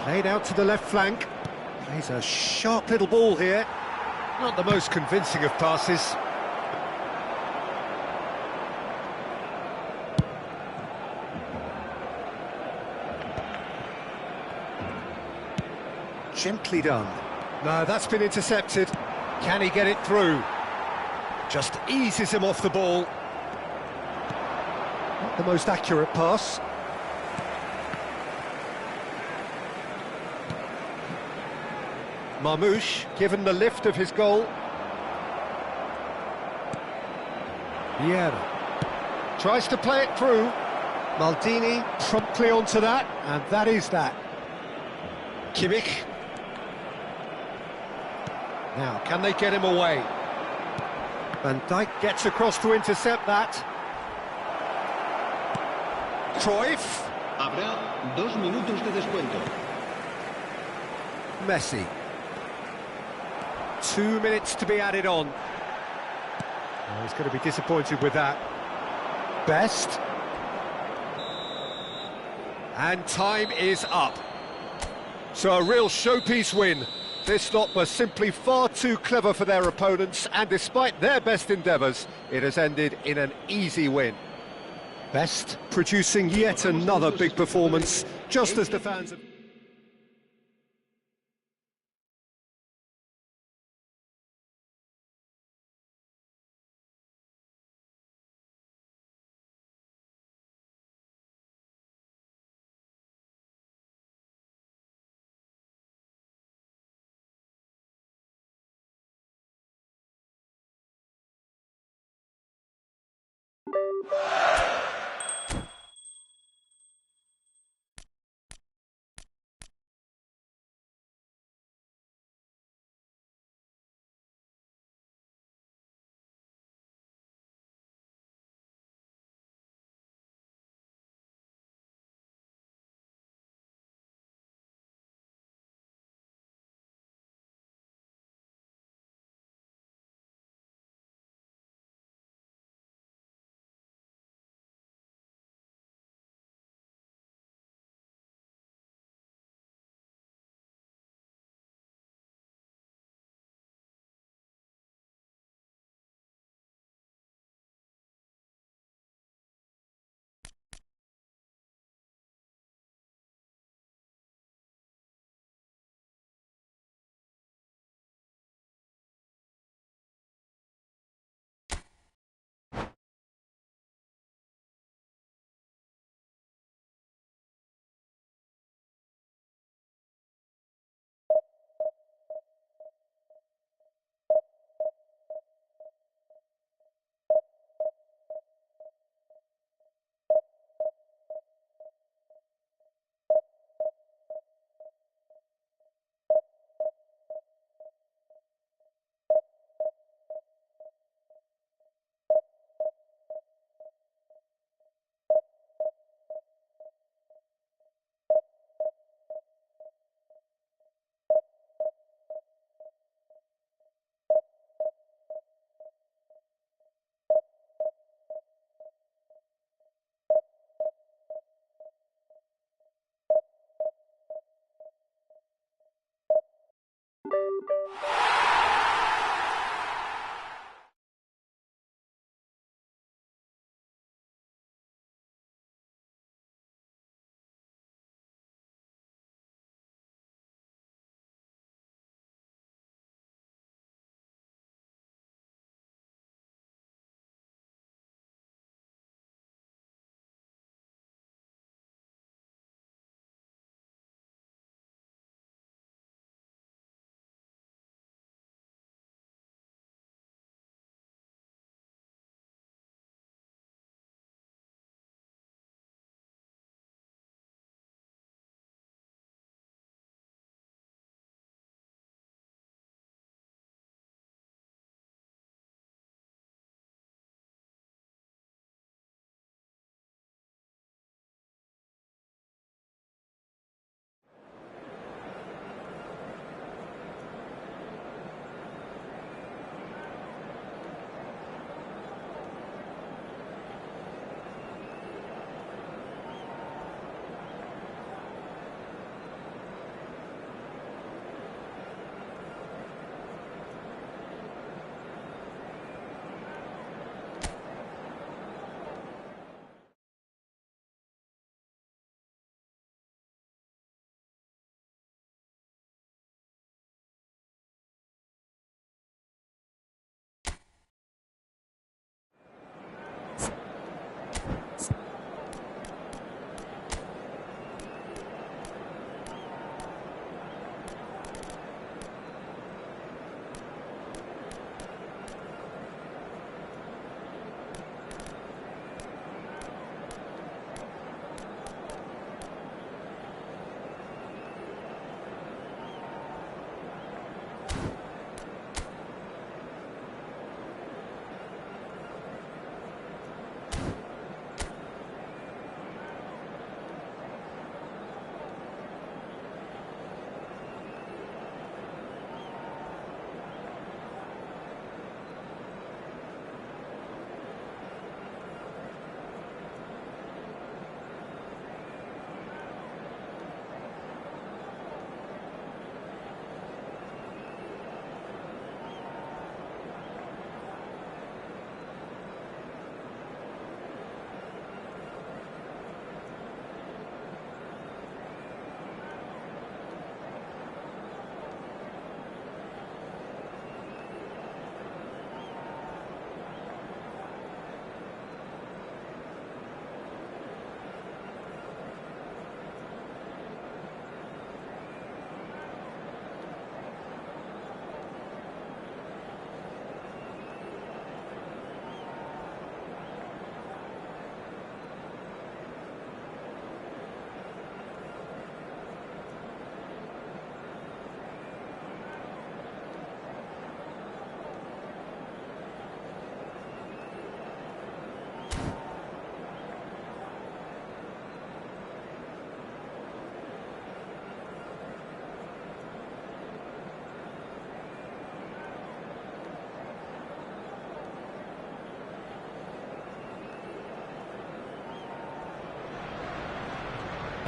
Played out to the left flank. Plays a sharp little ball here. Not the most convincing of passes. Gently done. No, that's been intercepted. Can he get it through? Just eases him off the ball. Not the most accurate pass. Marmoush, given the lift of his goal. Vieira. Tries to play it through. Maldini promptly onto that, and that is that. Kimmich. Now, can they get him away? Van Dijk gets across to intercept that. Cruyff. Habrá 2 minutos de descuento. Messi. 2 minutes to be added on. Oh, he's going to be disappointed with that. Best. And time is up. So a real showpiece win. This lot was simply far too clever for their opponents, and despite their best endeavours, it has ended in an easy win. Best producing yet another big performance, just as the fans have...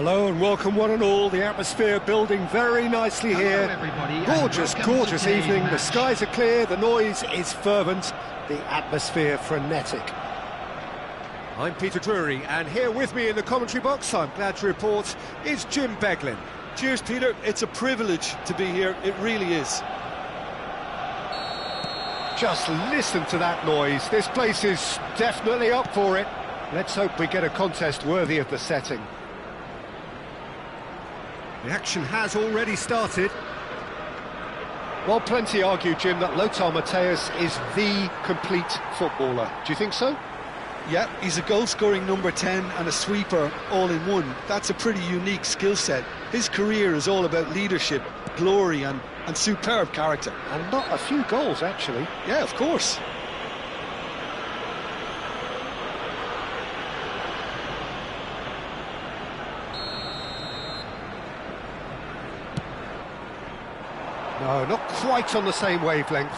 Hello and welcome one and all. The atmosphere building very nicely here. Everybody, Gorgeous, and welcome gorgeous to today's evening. The match. skies are clear, the noise is fervent, the atmosphere frenetic. I'm Peter Drury, and here with me in the commentary box, I'm glad to report, is Jim Beglin. Cheers, Peter. It's a privilege to be here. It really is. Just listen to that noise. This place is definitely up for it. Let's hope we get a contest worthy of the setting. The action has already started. Well, plenty argue, Jim, that Lothar Matthäus is the complete footballer. Do you think so? Yeah, he's a goal-scoring number 10 and a sweeper all in one. That's a pretty unique skill set. His career is all about leadership, glory and superb character. And not a few goals, actually. Yeah, of course. No, not quite on the same wavelength.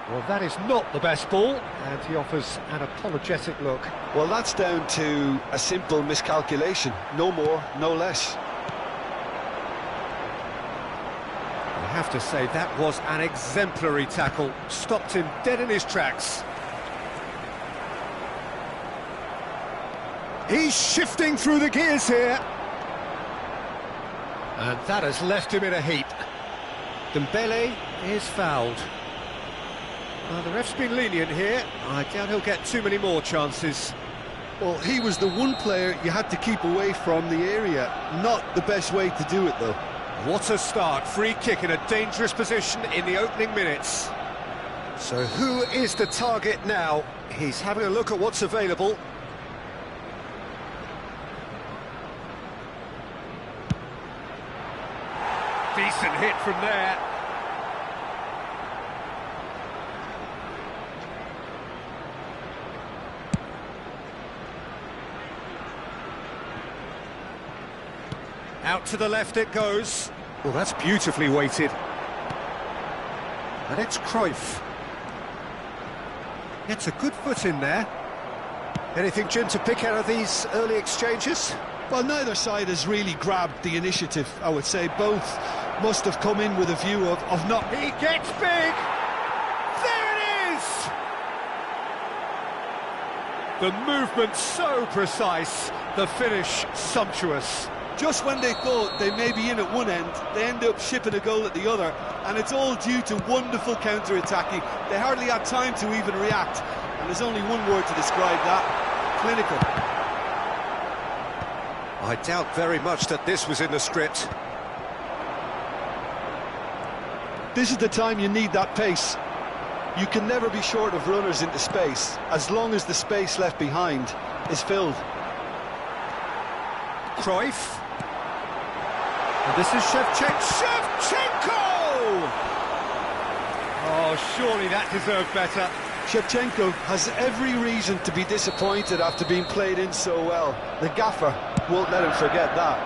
Well, that is not the best ball, and he offers an apologetic look. Well, that's down to a simple miscalculation. No more, no less. I have to say, that was an exemplary tackle. Stopped him dead in his tracks. He's shifting through the gears here. And that has left him in a heap. Dembele is fouled. Well, the ref's been lenient here. I doubt he'll get too many more chances. Well, he was the one player you had to keep away from the area. Not the best way to do it, though. What a start. Free kick in a dangerous position in the opening minutes. So who is the target now? He's having a look at what's available. Decent hit from there. Out to the left it goes. Well, that's beautifully weighted. And it's Cruyff. Gets a good foot in there. Anything, Jim, to pick out of these early exchanges? Well, neither side has really grabbed the initiative, I would say. Both must have come in with a view of not... He gets big! There it is! The movement so precise, the finish sumptuous. Just when they thought they may be in at one end, they end up shipping a goal at the other, and it's all due to wonderful counter-attacking. They hardly had time to even react, and there's only one word to describe that: clinical. I doubt very much that this was in the script. This is the time you need that pace. You can never be short of runners into space, as long as the space left behind is filled. Cruyff. And this is Shevchenko! Oh, surely that deserved better. Shevchenko has every reason to be disappointed after being played in so well. The gaffer won't let him forget that.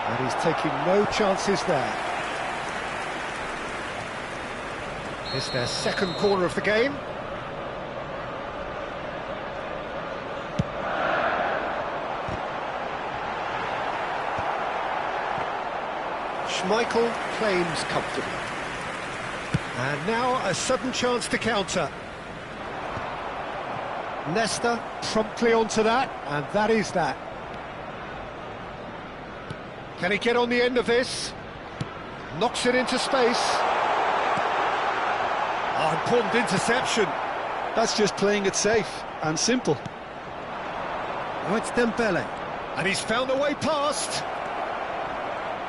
And he's taking no chances there. It's their second corner of the game. Schmeichel claims comfortably. And now a sudden chance to counter. Nesta promptly onto that, and that is that. Can he get on the end of this? Knocks it into space. Oh, important interception. That's just playing it safe and simple. Oh, it's Dembele. And he's found a way past.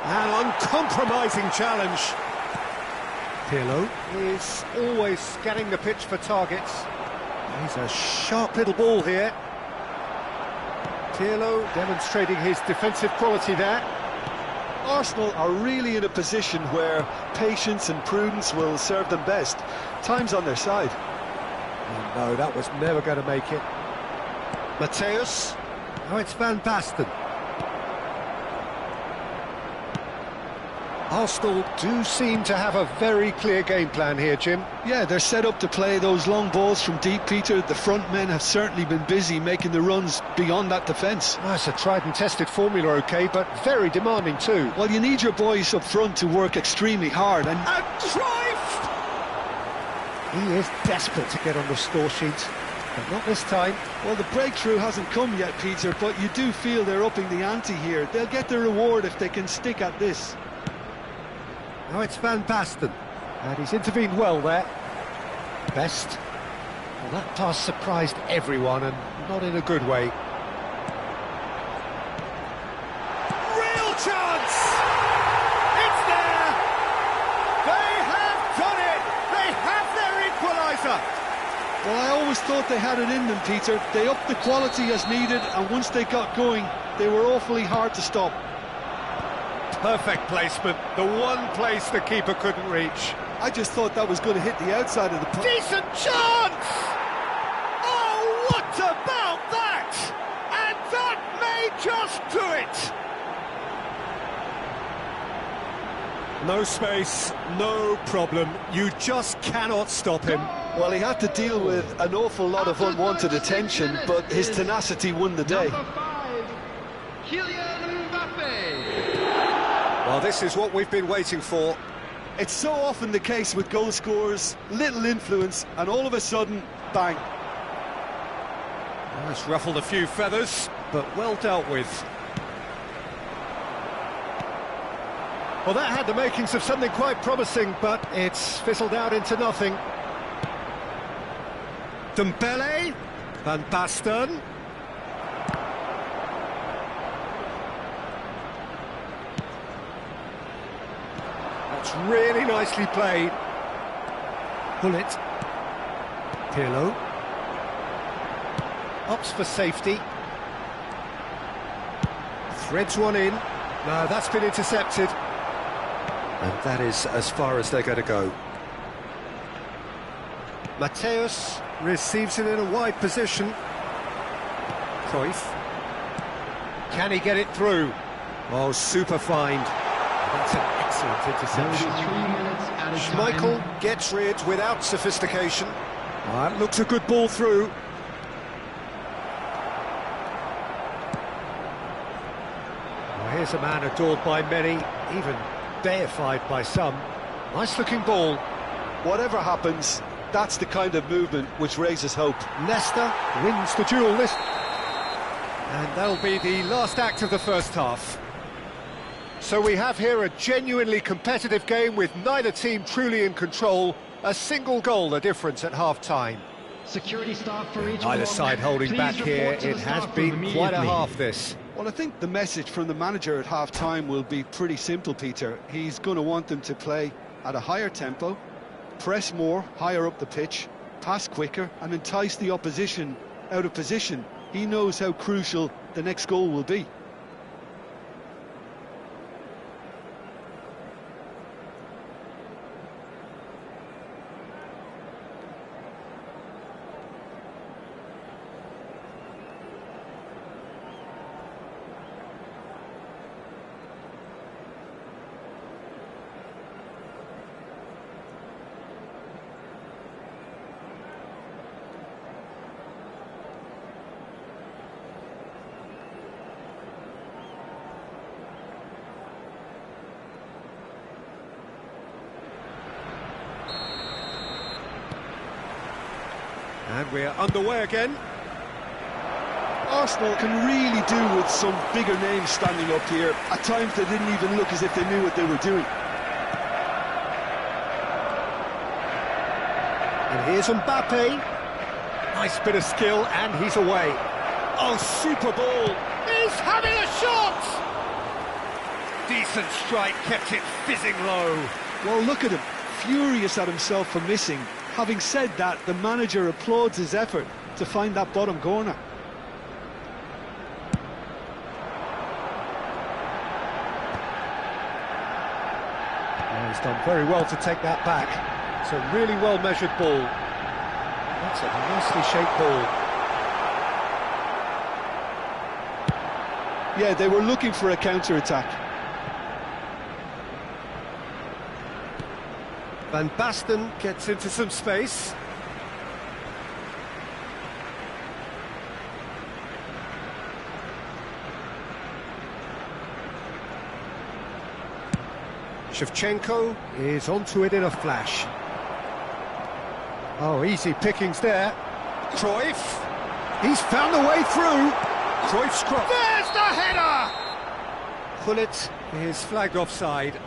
An uncompromising challenge. Pirlo is always scanning the pitch for targets. He's a sharp little ball here. Pirlo demonstrating his defensive quality there. Arsenal are really in a position where patience and prudence will serve them best. Time's on their side. Oh no, that was never going to make it. Matthäus. Oh, it's Van Basten. Arsenal do seem to have a very clear game plan here, Jim. Yeah, they're set up to play those long balls from deep, Peter. The front men have certainly been busy making the runs beyond that defence. That's a tried and tested formula, OK, but very demanding too. Well, you need your boys up front to work extremely hard. And Drive! He is desperate to get on the score sheet, but not this time. well, the breakthrough hasn't come yet, Peter, but you do feel they're upping the ante here. They'll get the reward if they can stick at this. Now it's Van Basten, and he's intervened well there. Best. Well, that pass surprised everyone, and not in a good way. Real chance! It's there! They have done it! They have their equaliser! Well, I always thought they had it in them, Peter. They upped the quality as needed, and once they got going, they were awfully hard to stop. Perfect placement, the one place the keeper couldn't reach. I just thought that was going to hit the outside of the post. Decent chance! Oh, what about that? And that may just do it! No space, no problem. You just cannot stop him. Well, he had to deal with an awful lot of unwanted attention, but his tenacity won the day. Number 5, Kylian Mbappe. Well, this is what we've been waiting for. It's so often the case with goal scorers, little influence, and all of a sudden, bang. Well, it's ruffled a few feathers, but well dealt with. Well, that had the makings of something quite promising, but it's fizzled out into nothing. Dembele, Van Basten. That's really nicely played. Bullet. Pirlo. Opts for safety. Threads one in. No, that's been intercepted. And that is as far as they're going to go. Mateus receives it in a wide position. Cruyff. Can he get it through? Oh, super find. That's an excellent interception. 3 minutes out of Schmeichel time. gets rid without sophistication. That looks a good ball through. Well, here's a man adored by many, even deified by some. Nice looking ball. Whatever happens, that's the kind of movement which raises hope. Leicester wins the duel this. And that'll be the last act of the first half. So we have here a genuinely competitive game with neither team truly in control. A single goal the difference at half-time. Security staff for each Either ball. side holding Please back here. report to It the has staff room been quite a immediately. half, this. Well, I think the message from the manager at half-time will be pretty simple, Peter. He's going to want them to play at a higher tempo, press more, higher up the pitch, pass quicker, and entice the opposition out of position. He knows how crucial the next goal will be. And we're underway again. Arsenal can really do with some bigger names standing up here. At times they didn't even look as if they knew what they were doing. And here's Mbappe. Nice bit of skill, and he's away. Oh, super ball. He's having a shot! Decent strike, kept it fizzing low. Well, look at him, furious at himself for missing. Having said that, the manager applauds his effort to find that bottom corner. Well, he's done very well to take that back. It's a really well-measured ball. That's a nicely shaped ball. Yeah, they were looking for a counter-attack. Van Basten gets into some space. Shevchenko is onto it in a flash. Oh, easy pickings there. Cruyff. He's found a way through. Cruyff's cross. There's the header! Gullit is flagged offside.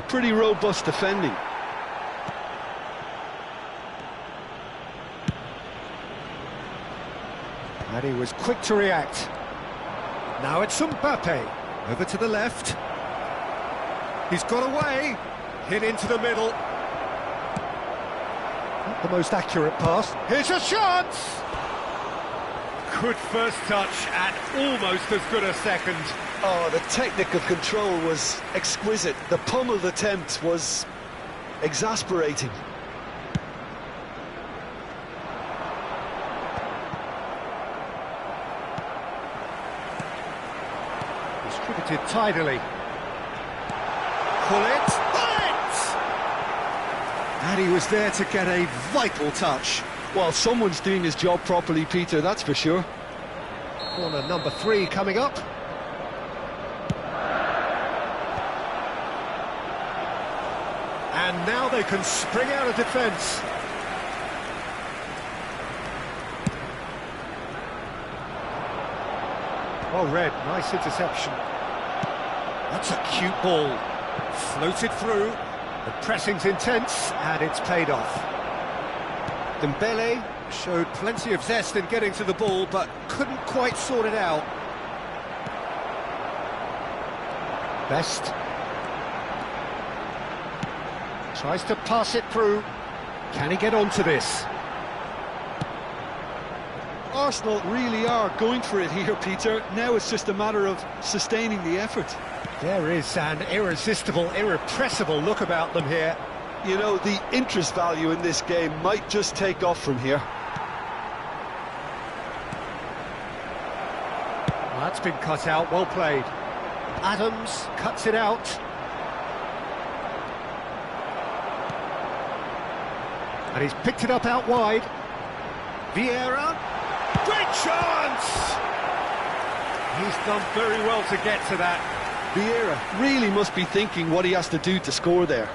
Pretty robust defending. And he was quick to react. Now it's Mbappe. Over to the left. He's got away. Hit into the middle. Not the most accurate pass. Here's a chance! Good first touch and almost as good a second. Oh, the technical control was exquisite. The pummeled attempt was exasperating. Distributed tidily. Gullit. And he was there to get a vital touch. Well, someone's doing his job properly, Peter, that's for sure. Corner number 3 coming up. And now they can spring out of defence. Well read, nice interception. That's a cute ball. Floated through, the pressing's intense, and it's paid off. Dembele showed plenty of zest in getting to the ball, but couldn't quite sort it out. Best. Tries to pass it through. Can he get onto this? Arsenal really are going for it here, Peter. Now it's just a matter of sustaining the effort. There is an irresistible, irrepressible look about them here. You know, the interest value in this game might just take off from here. Well, that's been cut out, well played. Adams cuts it out. And he's picked it up out wide. Vieira. Great chance! He's done very well to get to that. Vieira really must be thinking what he has to do to score there.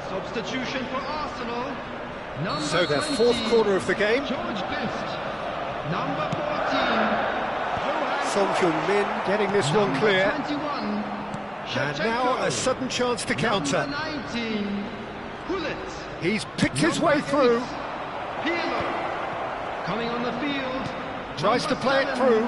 Substitution for Arsenal. So their fourth corner of the game. George Best. Number 14. Son Heung-min getting this one clear. 21. And now a sudden chance to counter. Number 19. Gullit. He's picked his way through. Pirlo. Coming on the field. Tries to play it through.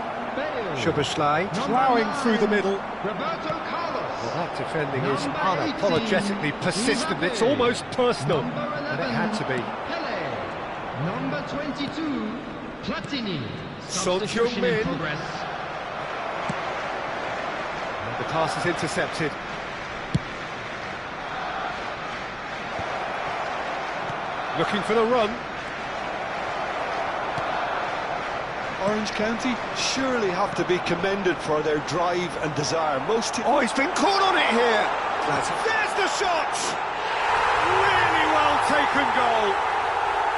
Szoboszlai ploughing through the middle. Roberto Carlos. Well, that defending is unapologetically persistent. It's almost personal, and it had to be. Number 22, Platini. Son Substitution in Heung-min. progress. The pass is intercepted. Looking for the run. Orange County surely have to be commended for their drive and desire. Oh, he's been caught on it here. There's the shot. Really well taken goal.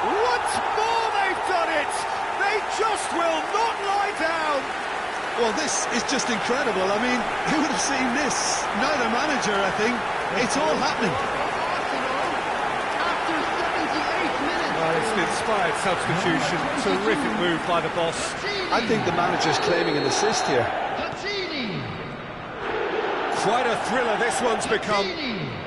Once more they've done it. They just will not lie down. Well, this is just incredible. I mean, who would have seen this? Neither manager, I think. It's all happening. After 78 minutes. Well, it's an inspired substitution. Terrific move by the boss. I think the manager's claiming an assist here. Platini. Quite a thriller this one's become.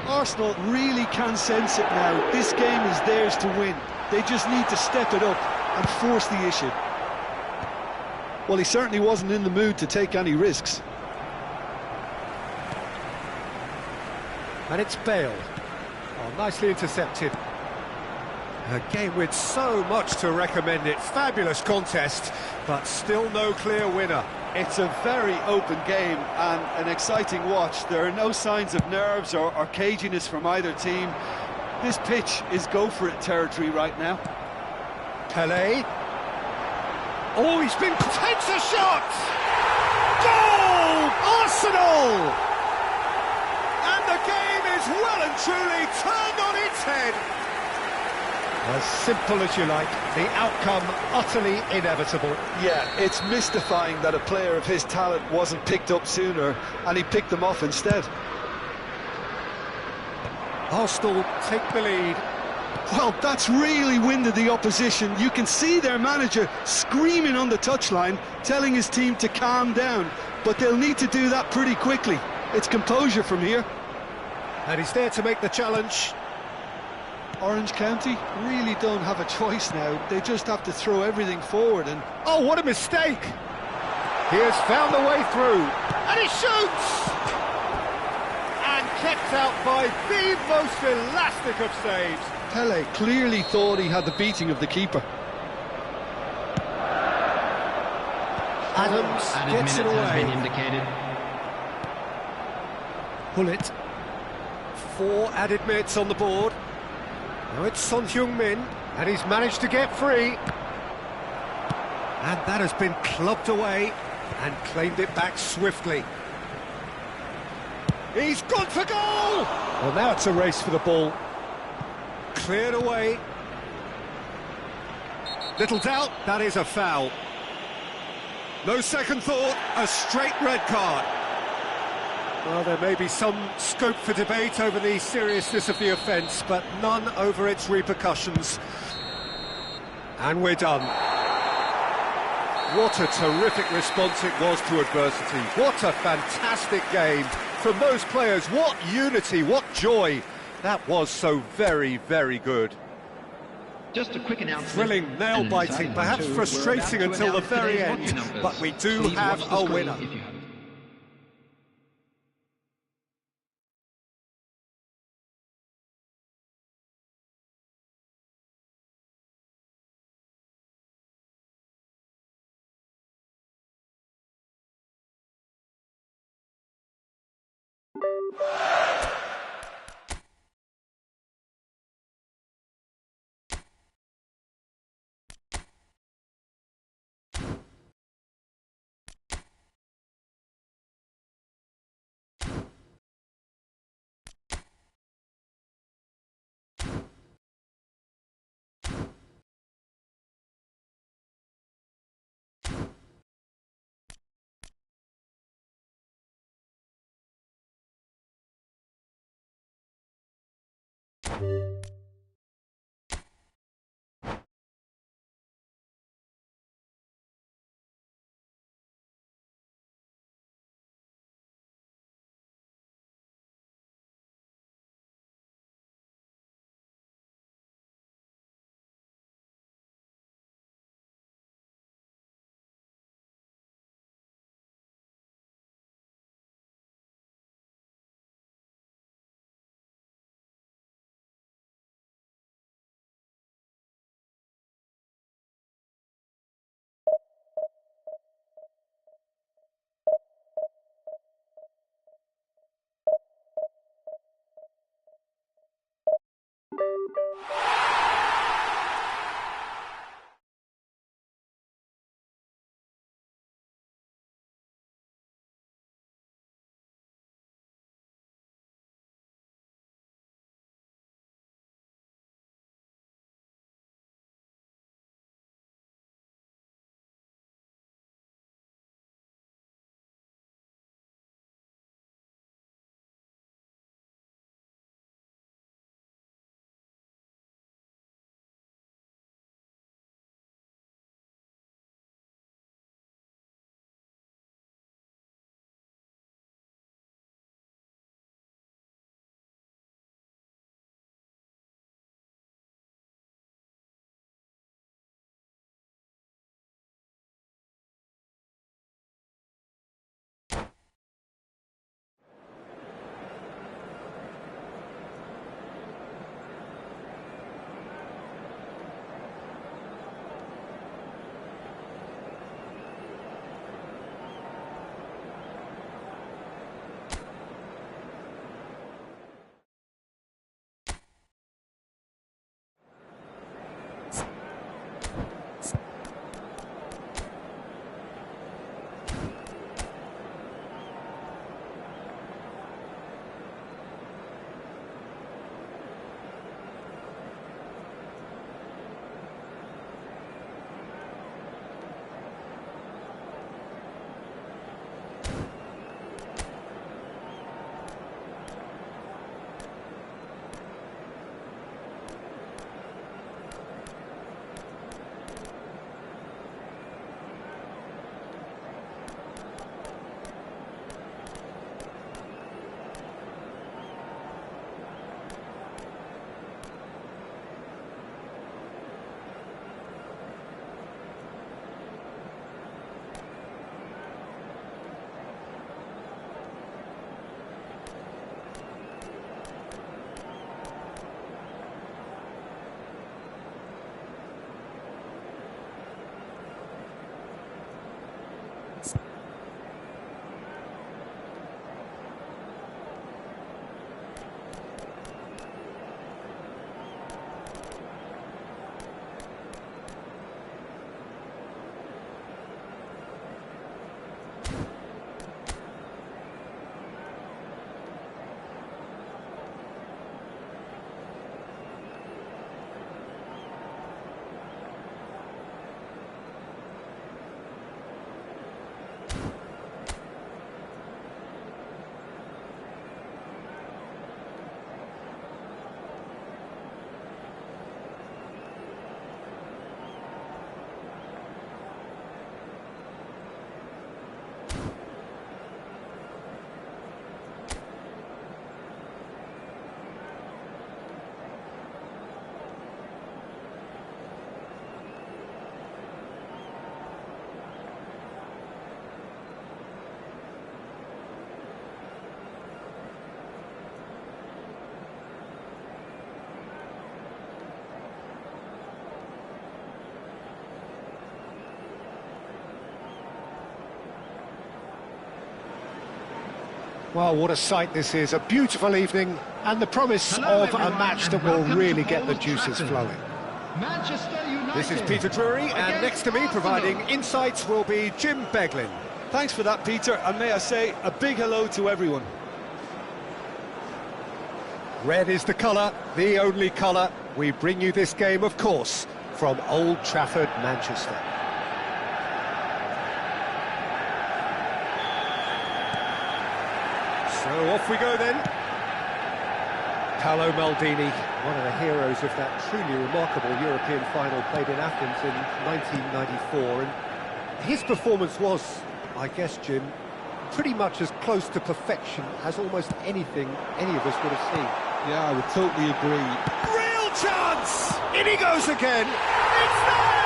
Arsenal really can sense it now. This game is theirs to win. They just need to step it up and force the issue. Well, he certainly wasn't in the mood to take any risks. And it's Bale. Oh, nicely intercepted. A game with so much to recommend it. Fabulous contest, but still no clear winner. It's a very open game and an exciting watch. There are no signs of nerves or caginess from either team. This pitch is go-for-it territory right now. Pelé. Oh, he's been... takes a shot! Goal! Arsenal! And the game is well and truly turned on its head. As simple as you like, the outcome utterly inevitable. Yeah, it's mystifying that a player of his talent wasn't picked up sooner, and he picked them off instead. Arsenal take the lead. Well, that's really winded the opposition. You can see their manager screaming on the touchline, telling his team to calm down, but they'll need to do that pretty quickly. It's composure from here. And he's there to make the challenge. Orange County really don't have a choice now. They just have to throw everything forward and... Oh, what a mistake! He has found a way through, and he shoots! And kept out by the most elastic of saves. Pelé clearly thought he had the beating of the keeper. Adams Added gets it minutes has been away. indicated. Bullet. 4 added minutes on the board. Now it's Son Heung-min, and he's managed to get free. And that has been clubbed away and claimed it back swiftly. He's gone for goal! Well, now it's a race for the ball. Cleared away. Little doubt, that is a foul. No second thought, a straight red card. Well, there may be some scope for debate over the seriousness of the offence, but none over its repercussions. And we're done. What a terrific response it was to adversity. What a fantastic game from those players. What unity, what joy. That was so very, very good. Just a quick announcement. Thrilling, nail-biting, And in perhaps Silent frustrating Two, we're until the about to very announce today's end, lucky but we numbers. do Please have watch the a screen winner. if you have Well, what a sight this is. A beautiful evening and the promise Hello, of everyone, a match that and will welcome really to get the Old juices Trafford. flowing. Manchester United. This is Peter Drury, and against next to me Arsenal. providing insights will be Jim Beglin. Thanks for that, Peter, and may I say a big hello to everyone. Red is the colour, the only colour. We bring you this game, of course, from Old Trafford, Manchester. So off we go then. Paolo Maldini, one of the heroes of that truly remarkable European final played in Athens in 1994. And his performance was, I guess, Jim, pretty much as close to perfection as almost anything any of us would have seen. Yeah, I would totally agree. Real chance! In he goes again! It's there!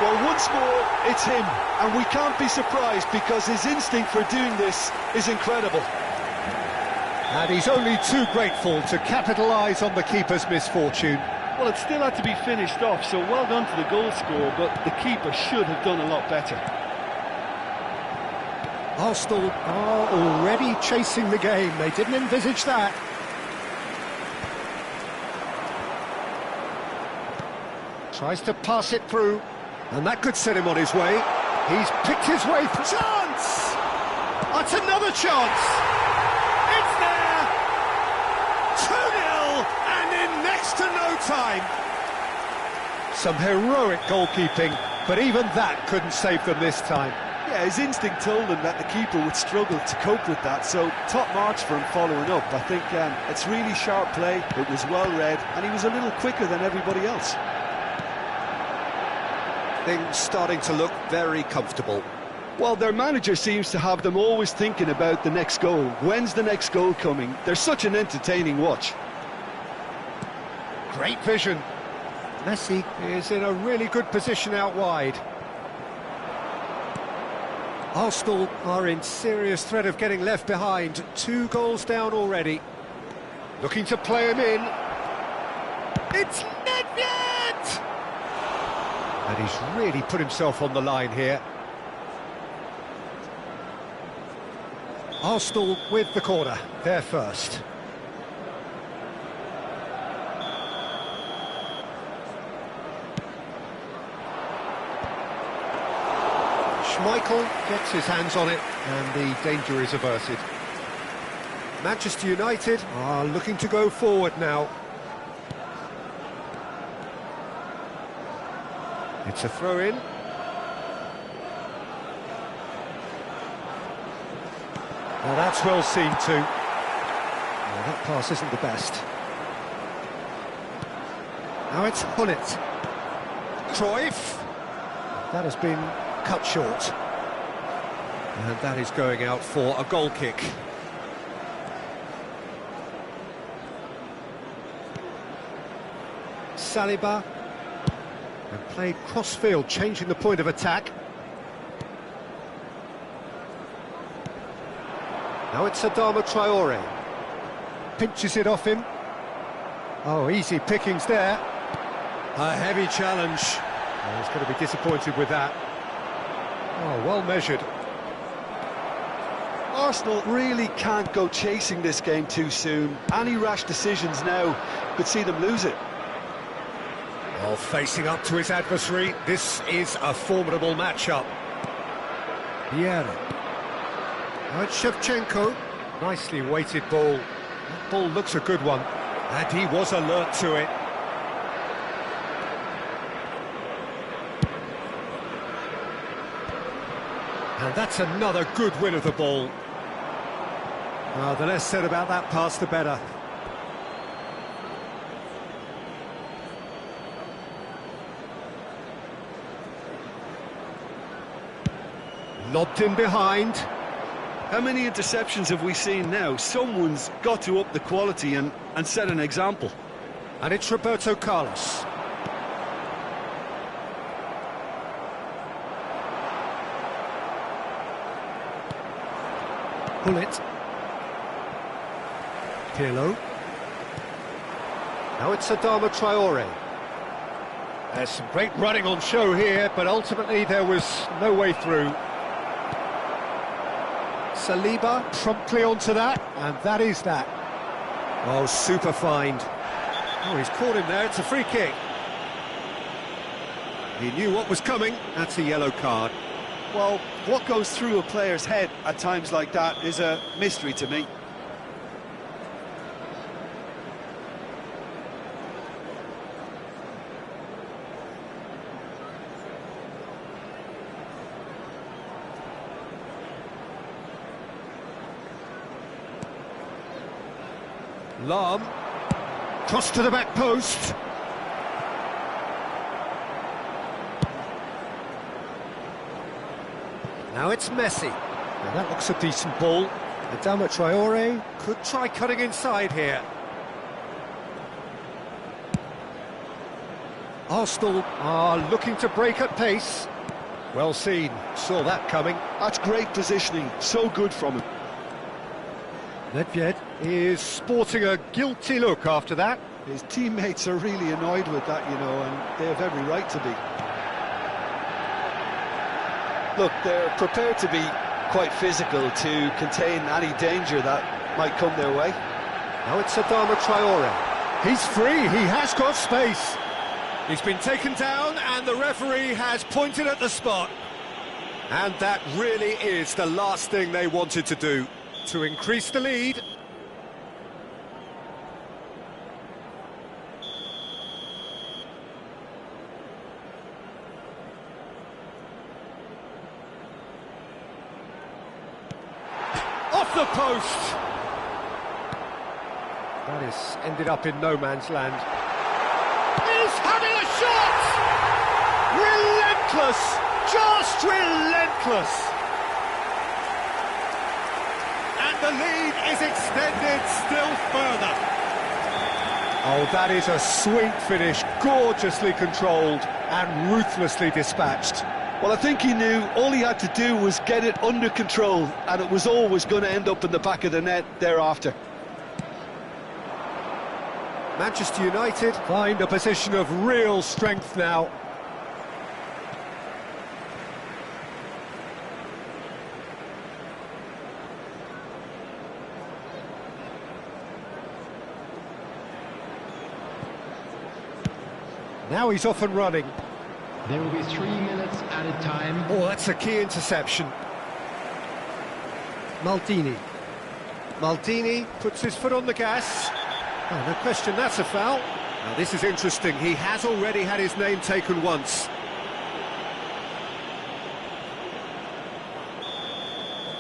Well, once more, it's him, and we can't be surprised because his instinct for doing this is incredible. And he's only too grateful to capitalise on the keeper's misfortune. Well, it still had to be finished off, so well done to the goal scorer, but the keeper should have done a lot better. Arsenal are already chasing the game. They didn't envisage that. Tries to pass it through, and that could set him on his way. He's picked his way through. Chance! That's another chance! It's there! 2-0, and in next to no time. Some heroic goalkeeping, but even that couldn't save them this time. Yeah, his instinct told him that the keeper would struggle to cope with that, so top marks for him following up. I think it's really sharp play, it was well read, and he was a little quicker than everybody else. Things starting to look very comfortable. Well, their manager seems to have them always thinking about the next goal. When's the next goal coming? They're such an entertaining watch. Great vision. Messi is in a really good position out wide. Arsenal are in serious threat of getting left behind. 2 goals down already. Looking to play him in. It's Nedved! And he's really put himself on the line here. Arsenal with the corner. They're first. Schmeichel gets his hands on it, and the danger is averted. Manchester United are looking to go forward now. It's a throw-in. Now that's well seen too. Well, that pass isn't the best. Now it's Hullet. Cruyff. That has been cut short. And that is going out for a goal kick. Saliba. And played cross-field, changing the point of attack. Now it's Adama Traore. Pinches it off him. Oh, easy pickings there. A heavy challenge. Oh, he's going to be disappointed with that. Oh, well measured. Arsenal really can't go chasing this game too soon. Any rash decisions now could see them lose it. Well, facing up to his adversary, this is a formidable matchup. Vieira. Now it's Shevchenko. Nicely weighted ball. That ball looks a good one. And he was alert to it. And that's another good win of the ball. Well, the less said about that pass, the better. Lobbed in behind. How many interceptions have we seen now? Someone's got to up the quality and set an example. And it's Roberto Carlos. Hullet. Pirlo. Now it's Adama Traore. There's some great running on show here, but ultimately there was no way through. Saliba promptly onto that, and that is that. Oh, super find. Oh, he's caught him there, it's a free kick. He knew what was coming, that's a yellow card. Well, what goes through a player's head at times like that is a mystery to me. Lam, cross to the back post. Now it's Messi. Now that looks a decent ball. Adama Traore could try cutting inside here. Arsenal are looking to break at pace. Well seen, saw that coming. That's great positioning, so good from him. Nedved is sporting a guilty look after that. His teammates are really annoyed with that, you know, and they have every right to be. Look, they're prepared to be quite physical to contain any danger that might come their way. Now it's Adama Traore. He's free, he has got space. He's been taken down and the referee has pointed at the spot. And that really is the last thing they wanted to do, to increase the lead. Off the post! That has ended up in no man's land. He's having a shot! Relentless! Just relentless! And the lead is extended still further. Oh, that is a sweet finish, gorgeously controlled and ruthlessly dispatched. Well, I think he knew all he had to do was get it under control, and it was always going to end up in the back of the net thereafter. Manchester United find a position of real strength now. Now he's off and running. There will be 3 minutes added time. Oh, that's a key interception. Maldini. Maldini puts his foot on the gas. Oh, no question, that's a foul. Now this is interesting, he has already had his name taken once.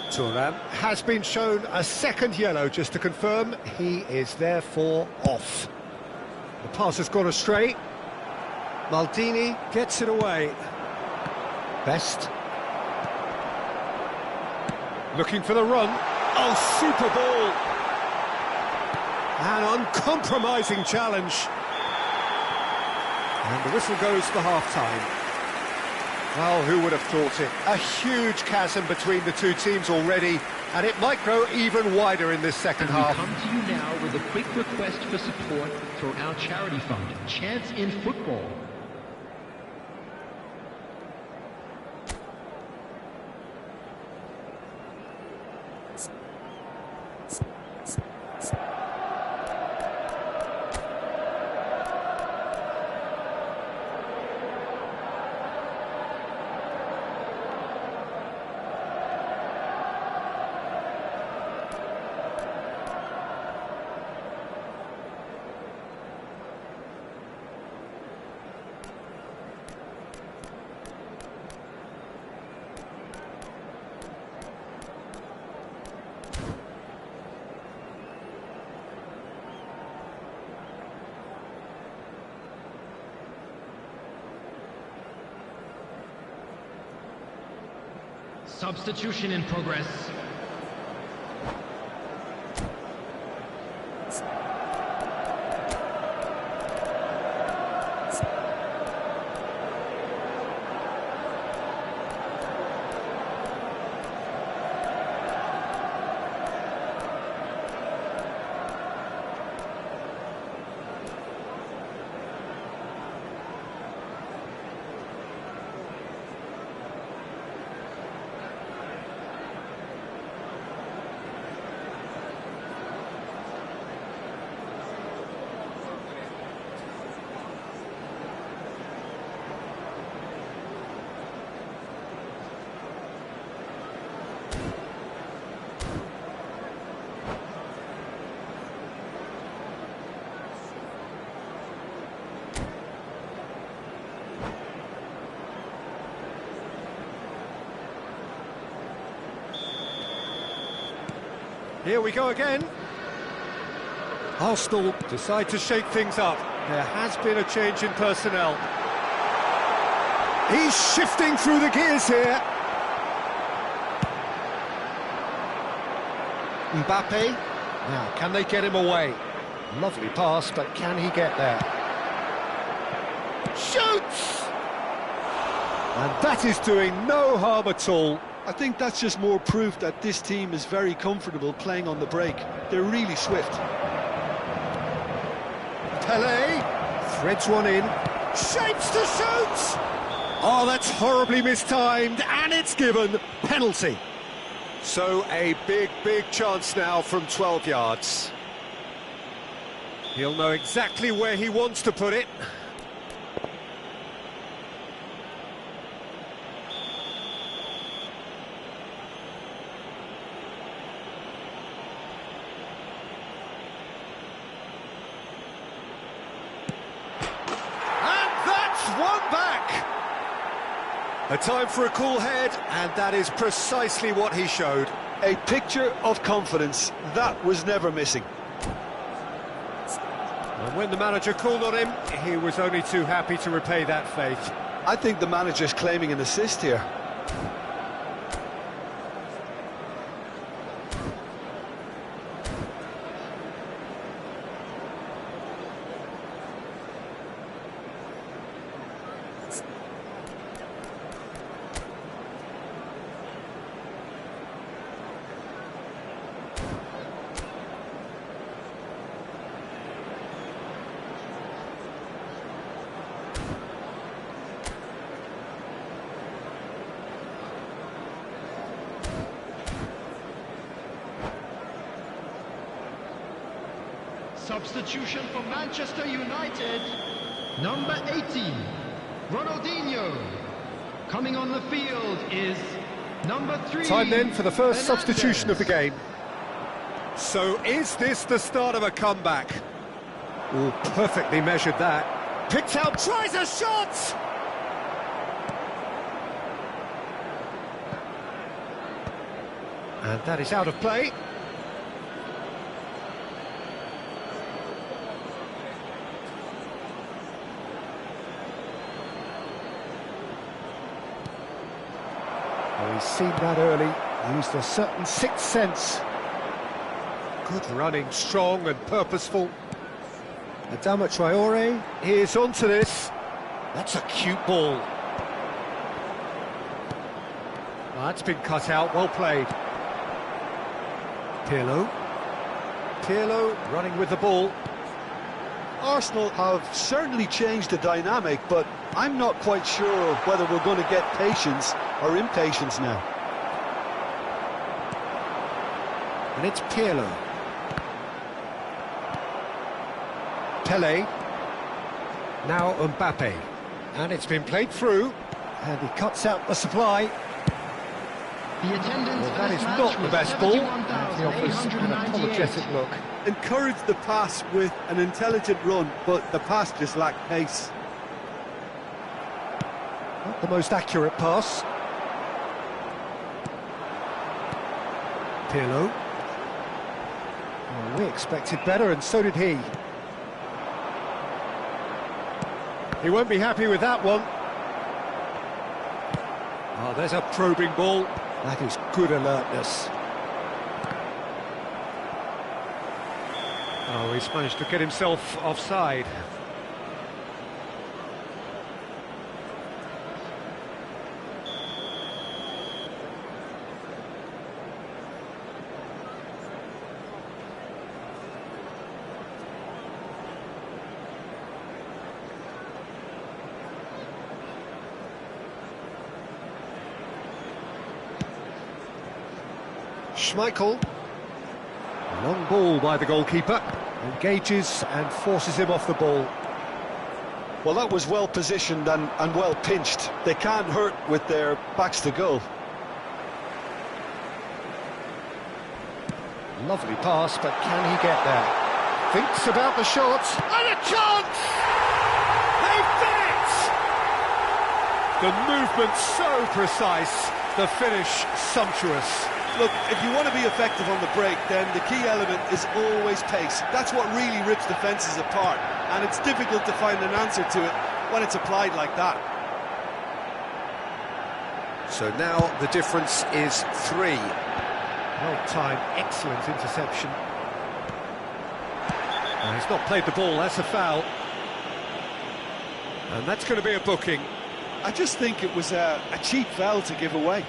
Thuram has been shown a second yellow, just to confirm he is therefore off. The pass has gone astray. Maldini gets it away. Best. Looking for the run. Oh, super ball. An uncompromising challenge. And the whistle goes for half-time. Well, who would have thought it? A huge chasm between the two teams already, and it might grow even wider in this second And half. we come to you now with a quick request for support for our charity fund, Chance in Football. Substitution in progress. Here we go again. Arsenal decide to shake things up. There has been a change in personnel. He's shifting through the gears here. Mbappe. Now, can they get him away? Lovely pass, but can he get there? Shoots! And that is doing no harm at all. I think that's just more proof that this team is very comfortable playing on the break. They're really swift. Pelé threads one in, shapes to shoot! Oh, that's horribly mistimed, and it's given penalty. So a big chance now from 12 yards. He'll know exactly where he wants to put it. A time for a cool head, and that is precisely what he showed. A picture of confidence. That was never missing. And when the manager called on him, he was only too happy to repay that faith. I think the manager's claiming an assist here. Substitution for Manchester United. Number 18, Ronaldinho. Coming on the field is number 3. Time then for the first Fernandes. substitution of the game. So is this the start of a comeback? Oh, perfectly measured that. Picked out, tries a shot! And that is out of play. Well, he's seen that early, used a certain sixth sense. Good running, strong and purposeful. Adama Traore. Here's onto this. That's a cute ball. Well, that's been cut out, well played. Pirlo. Pirlo running with the ball. Arsenal have certainly changed the dynamic, but I'm not quite sure whether we're going to get patience or impatience now. And it's Pirlo. Pele. Now Mbappe. And it's been played through. And he cuts out the supply. The attendance Well, for that this is match not the was best ball. And he offers an 71,898. apologetic look. Encouraged the pass with an intelligent run, but the pass just lacked pace. Not the most accurate pass. Pirlo. Well, we expected better, and so did he. He won't be happy with that one. Oh, there's a probing ball. That is good alertness. Oh, he's managed to get himself offside. Schmeichel. Long ball by the goalkeeper. Engages and forces him off the ball. Well, that was well positioned and well pinched. They can't hurt with their backs to goal. Lovely pass, but can he get there? Thinks about the shot. And a chance! They've done it! The movement so precise, the finish sumptuous. Look, if you want to be effective on the break, then the key element is always pace. That's what really rips defences apart, and it's difficult to find an answer to it when it's applied like that. So now the difference is 3. Well timed, excellent interception. He's not played the ball, that's a foul. And that's going to be a booking. I just think it was a cheap foul to give away.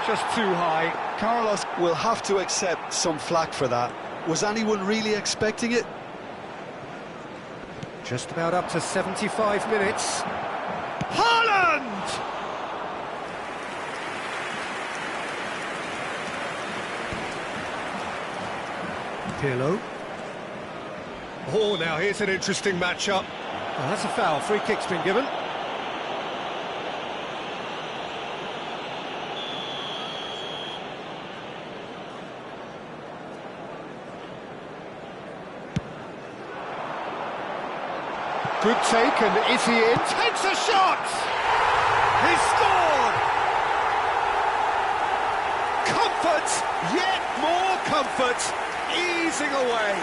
Just too high. Carlos will have to accept some flack for that. Was anyone really expecting it? Just about up to 75 minutes. Haaland! Pirlo. Oh, now here's an interesting matchup. Oh, that's a foul. Free kick's been given. Good take, and is he in? Takes a shot! He scored! Comfort, yet more comfort, easing away.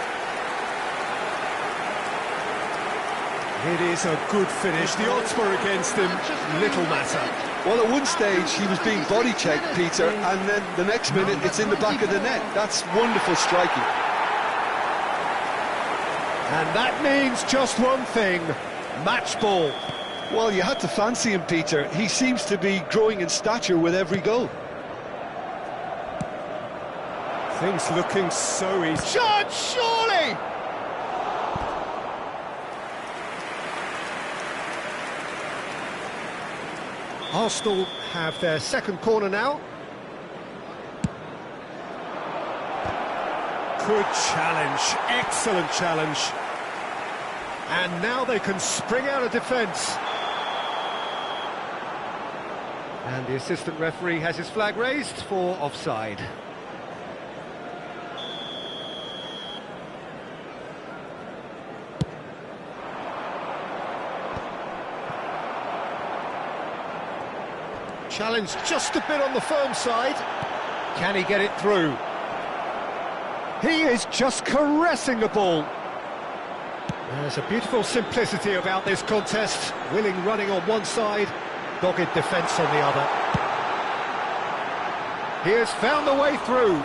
It is a good finish. The odds were against him, little matter. Well, at one stage he was being body checked, Peter, and then the next minute it's in the back of the net. That's wonderful striking. And that means just one thing, match ball. Well, you had to fancy him, Peter. He seems to be growing in stature with every goal. Things looking so easy. Shot, surely! Arsenal have their second corner now. Good challenge, excellent challenge. And now they can spring out of defence. And the assistant referee has his flag raised for offside. Challenge just a bit on the firm side. Can he get it through? He is just caressing the ball. There's a beautiful simplicity about this contest. Willing running on one side, dogged defence on the other. He has found the way through.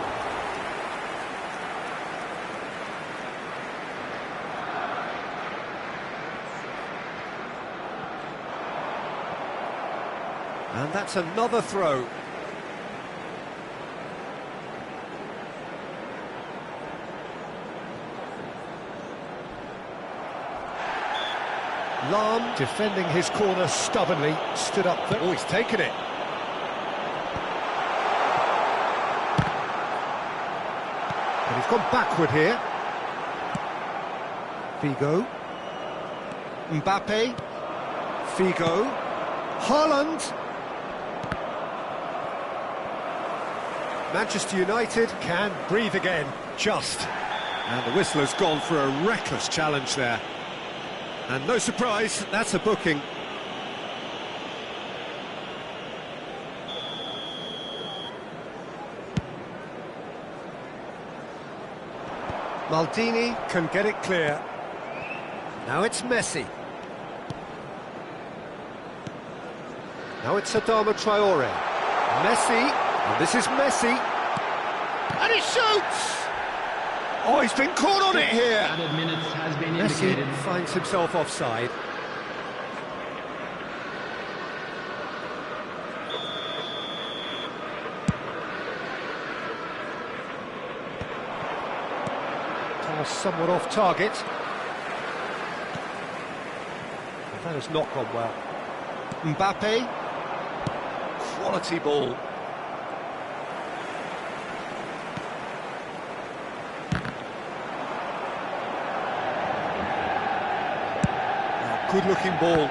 And that's another throw. Lahm, defending his corner stubbornly, stood up there. Oh, he's taken it. And he's gone backward here. Figo. Mbappe. Figo. Haaland. Manchester United can breathe again, just. And the whistle has gone for a reckless challenge there. And no surprise, that's a booking. Maldini can get it clear. Now it's Messi. Now it's Adama Traore. Messi, and this is Messi. And he shoots! Oh, he's been caught on it here! Added minutes has been Messi indicated. finds himself offside. Toss somewhat off target. That has not gone well. Mbappe. Quality ball. Good-looking ball.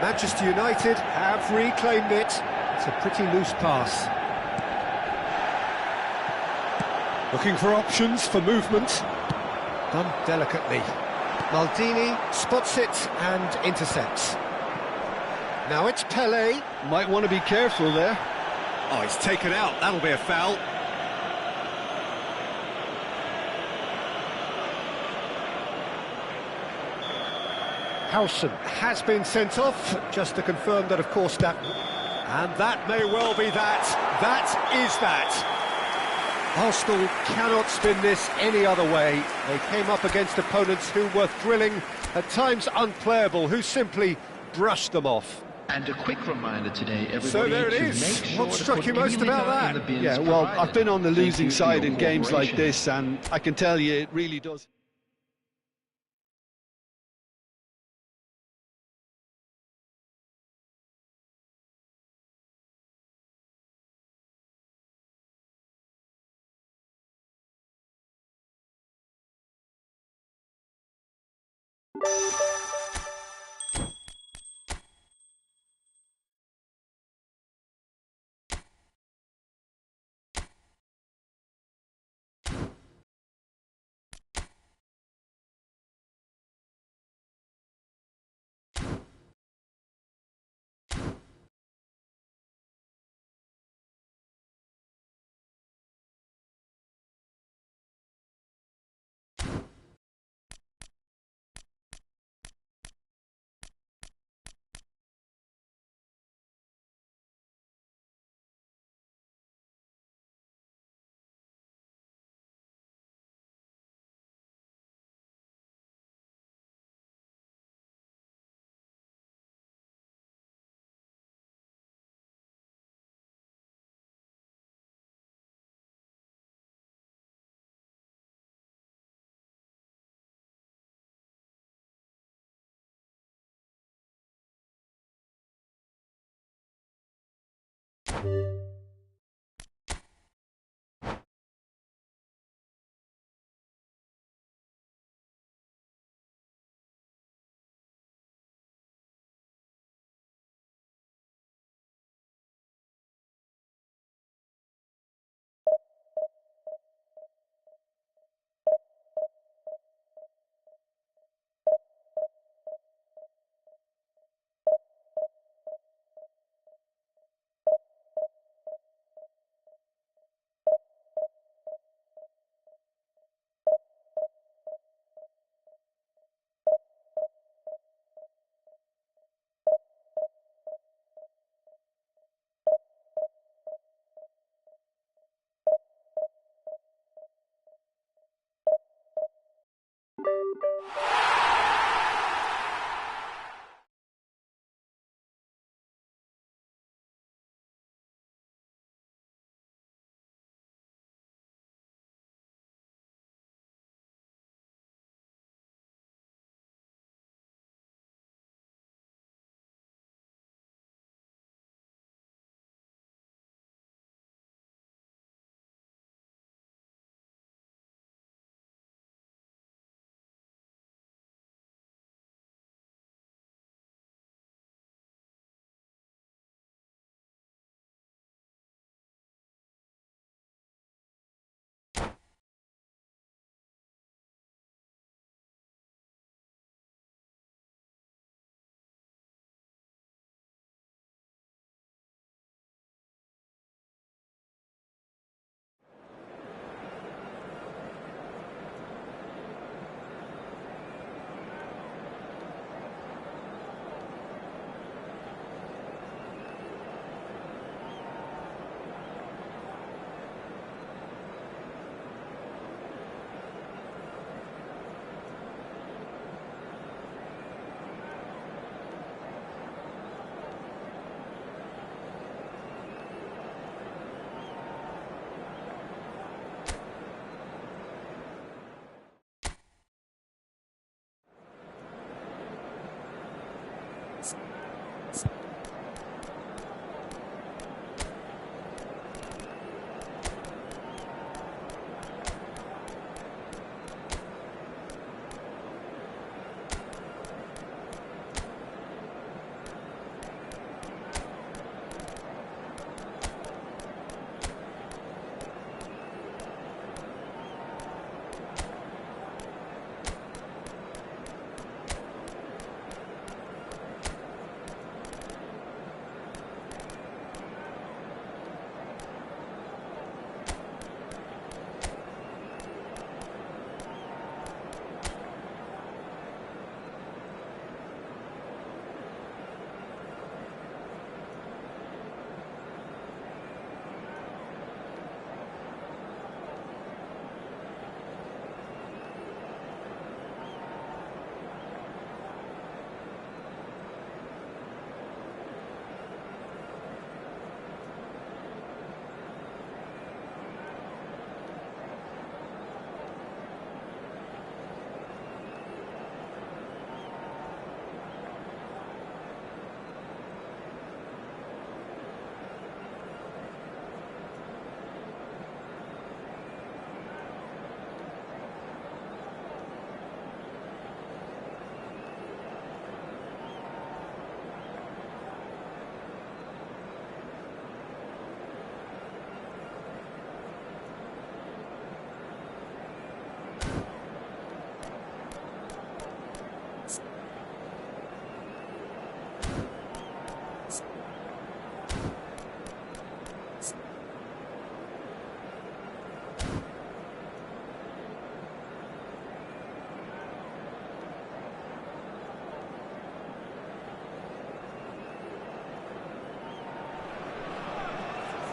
Manchester United have reclaimed it. It's a pretty loose pass. Looking for options for movement. Done delicately. Maldini spots it and intercepts. Now it's Pelé. Might want to be careful there. Oh, he's taken out. That'll be a foul. Howson has been sent off, just to confirm that, of course, that... And that may well be that. That is that. Arsenal cannot spin this any other way. They came up against opponents who were thrilling, at times unplayable, who simply brushed them off. And a quick reminder today, everybody, So there it to is. make sure What to struck put you most anything about out in that? the bins Yeah, well, provided. I've been on the Thank losing you for side your in games like cooperation. this, and I can tell you it really does.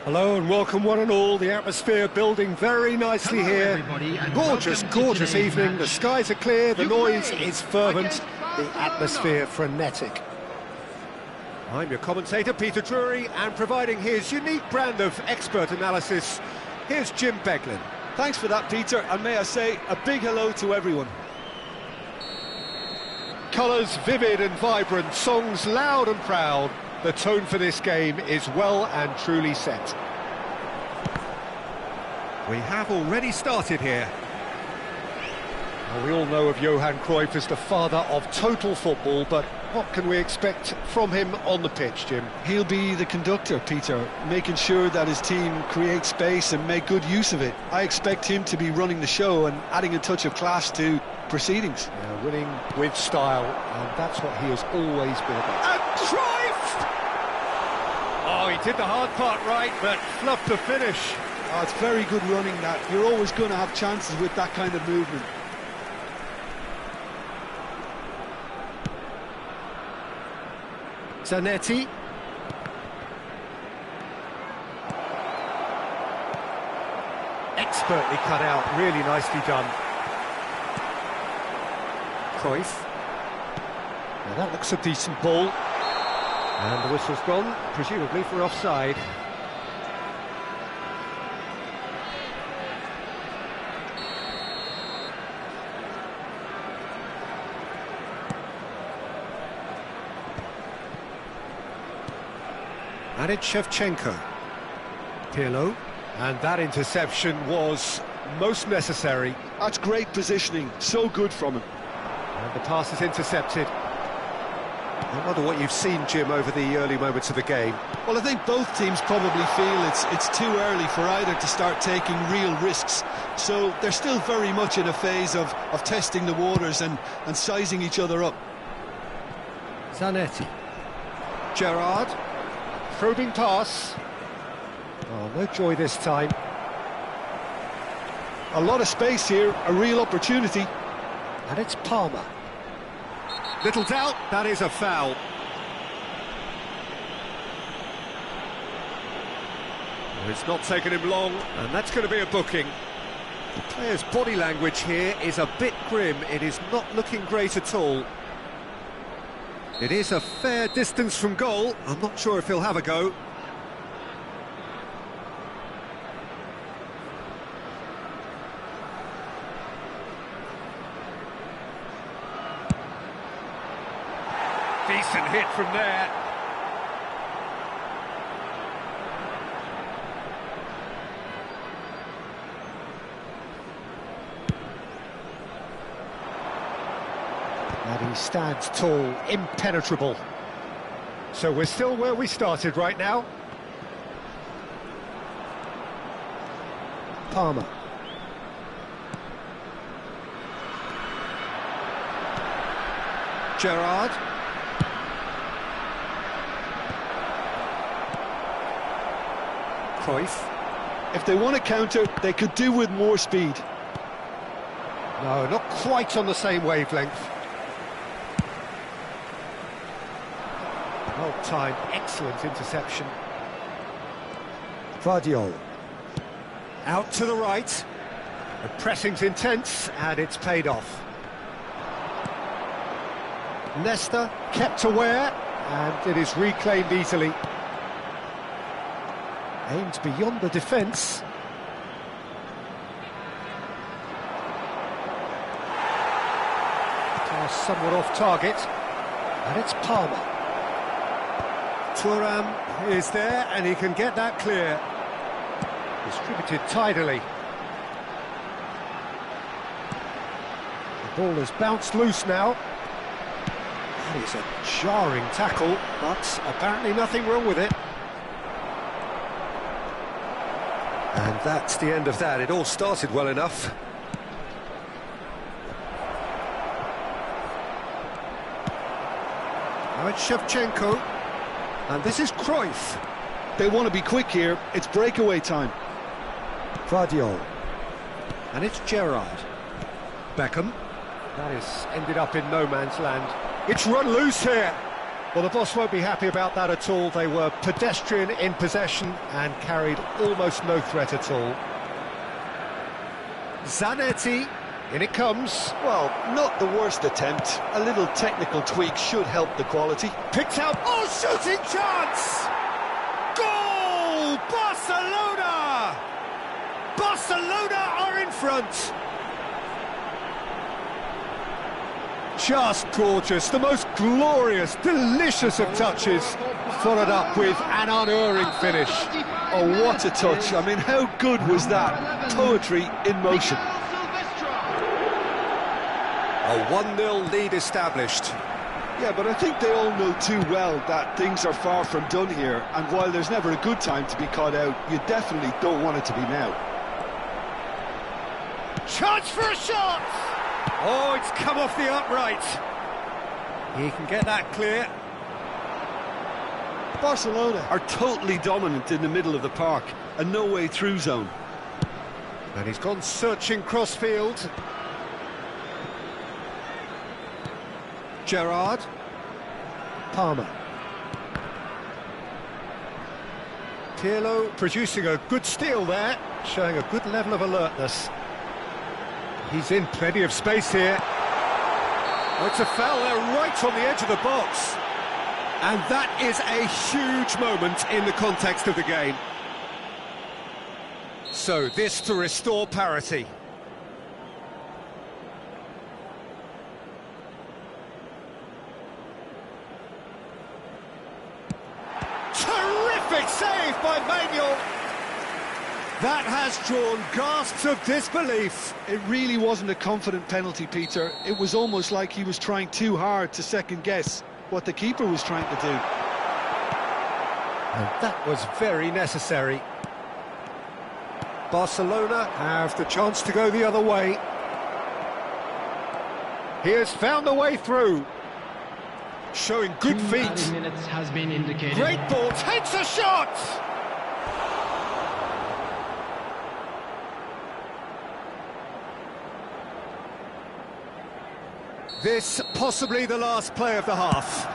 Hello and welcome one and all. The atmosphere building very nicely here. Gorgeous, gorgeous evening. The skies are clear, the noise is fervent, the atmosphere frenetic. I'm your commentator, Peter Drury, and providing his unique brand of expert analysis, here's Jim Beglin. Thanks for that, Peter, and may I say a big hello to everyone. Colours vivid and vibrant, songs loud and proud. The tone for this game is well and truly set. We have already started here. Well, we all know of Johan Cruyff as the father of total football, but what can we expect from him on the pitch, Jim? He'll be the conductor, Peter, making sure that his team create space and make good use of it. I expect him to be running the show and adding a touch of class to proceedings. Yeah, winning with style, and that's what he has always been about. And Cruyff! Oh, he did the hard part right, but fluffed the finish. Oh, it's very good running, that. You're always going to have chances with that kind of movement. Zanetti. Expertly cut out, really nicely done. Cruyff. Now that looks a decent ball. And the whistle's gone, presumably for offside. And it's Shevchenko. Pirlo. And that interception was most necessary. That's great positioning, so good from him. And the pass is intercepted. I wonder what you've seen, Jim, over the early moments of the game. Well, I think both teams probably feel it's too early for either to start taking real risks. So they're still very much in a phase of testing the waters and sizing each other up. Zanetti. Gerrard. Probing pass. Oh, no joy this time. A lot of space here, a real opportunity. And it's Palmer. Little doubt, that is a foul. Well, it's not taken him long, and that's going to be a booking. The player's body language here is a bit grim. It is not looking great at all. It is a fair distance from goal. I'm not sure if he'll have a go. Decent hit from there. And he stands tall, impenetrable. So we're still where we started right now. Palmer. Gerrard. Cruyff. If they want to counter, they could do with more speed. No, not quite on the same wavelength. Well timed, excellent interception. Vardiol. Out to the right. The pressing's intense, and it's paid off. Nesta kept aware, and it is reclaimed easily. Aimed beyond the defence. Pass somewhat off target, and it's Palmer. Thuram is there, and he can get that clear. Distributed tidily. The ball has bounced loose now. That is a jarring tackle, but apparently nothing wrong with it. And that's the end of that. It all started well enough. Now it's Shevchenko. And this is Cruyff. They want to be quick here. It's breakaway time. Vardiol. And it's Gerrard. Beckham. That has ended up in no man's land. It's run loose here. Well, the boss won't be happy about that at all. They were pedestrian in possession and carried almost no threat at all. Zanetti, in it comes. Well, not the worst attempt. A little technical tweak should help the quality. Picked out, oh, shooting chance! Goal! Barcelona! Barcelona are in front! just gorgeous, the most glorious, delicious of touches, followed up with an unerring finish. Oh, what a touch. I mean, how good was that? Poetry in motion. A 1-0 lead established. Yeah, but I think they all know too well that things are far from done here, and while there's never a good time to be caught out, you definitely don't want it to be now. Chance for a shot! Oh, it's come off the upright. He can get that clear. Barcelona are totally dominant in the middle of the park, a no-way through zone. And he's gone searching crossfield. Gerrard. Palmer. Pirlo producing a good steal there, showing a good level of alertness. He's in plenty of space here. Oh, it's a foul there right on the edge of the box. And that is a huge moment in the context of the game. So this to restore parity. Terrific save by Manuel. That has drawn gasps of disbelief. It really wasn't a confident penalty, Peter. It was almost like he was trying too hard to second-guess what the keeper was trying to do. And that was very necessary. Barcelona have the chance to go the other way. He has found a way through. Showing good feet. 2 minutes has been indicated. Great ball, takes a shot! This possibly the last play of the half.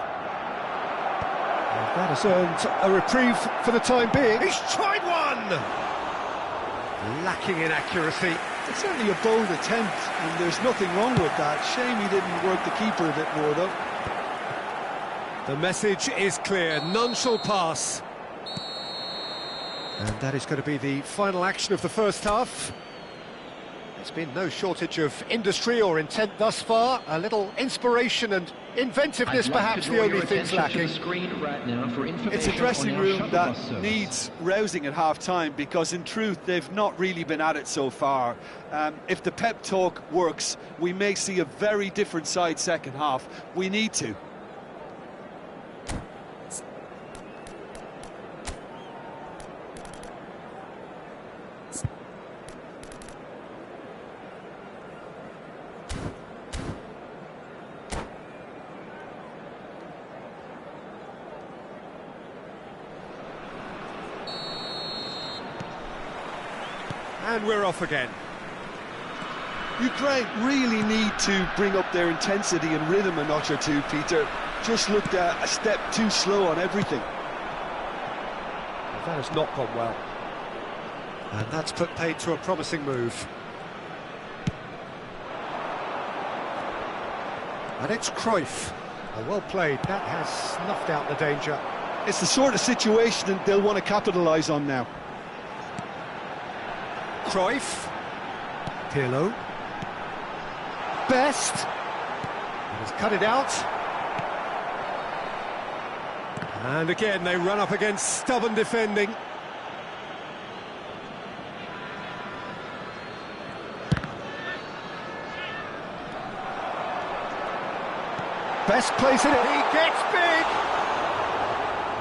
And that has earned a reprieve for the time being. He's tried one! Lacking in accuracy. It's certainly a bold attempt, and there's nothing wrong with that. Shame he didn't work the keeper a bit more, though. The message is clear, none shall pass. And that is going to be the final action of the first half. There's been no shortage of industry or intent thus far. A little inspiration and inventiveness, perhaps the only things lacking. It's a dressing room that needs rousing at half-time, because in truth they've not really been at it so far. If the pep talk works, we may see a very different side second half. We need to. And we're off again. Ukraine really need to bring up their intensity and rhythm a notch or two, Peter. Just looked a step too slow on everything. Well, that has not gone well. And that's put paid to a promising move. And it's Cruyff. Oh, well played, that has snuffed out the danger. It's the sort of situation that they'll want to capitalise on now. Cruyff. Pirlo. Best. He's cut it out. And again, they run up against stubborn defending. Best plays in it. He gets big.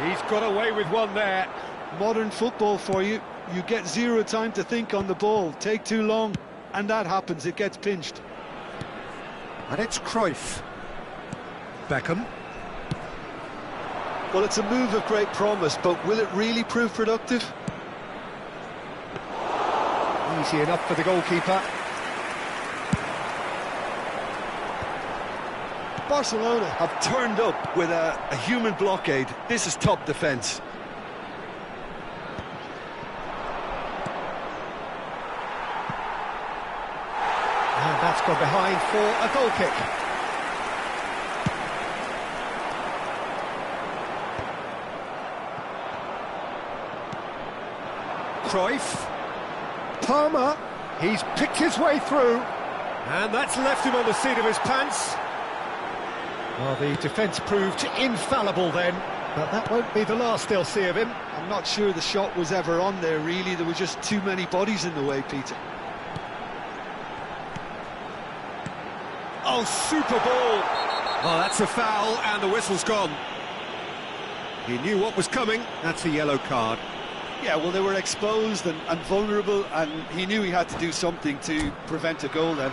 He's got away with one there. Modern football for you. You get zero time to think on the ball. Take too long, and that happens. It gets pinched. And it's Cruyff. Beckham. Well, it's a move of great promise, but will it really prove productive? Easy enough for the goalkeeper. Barcelona have turned up with a human blockade. This is top defence. And that's gone behind for a goal kick. Cruyff. Palmer. He's picked his way through. And that's left him on the seat of his pants. Well, the defence proved infallible then, but that won't be the last they'll see of him. I'm not sure the shot was ever on there, really. There were just too many bodies in the way, Peter. Oh, super ball! Oh, that's a foul, and the whistle's gone. He knew what was coming. That's a yellow card. Yeah, well, they were exposed and vulnerable, and he knew he had to do something to prevent a goal then.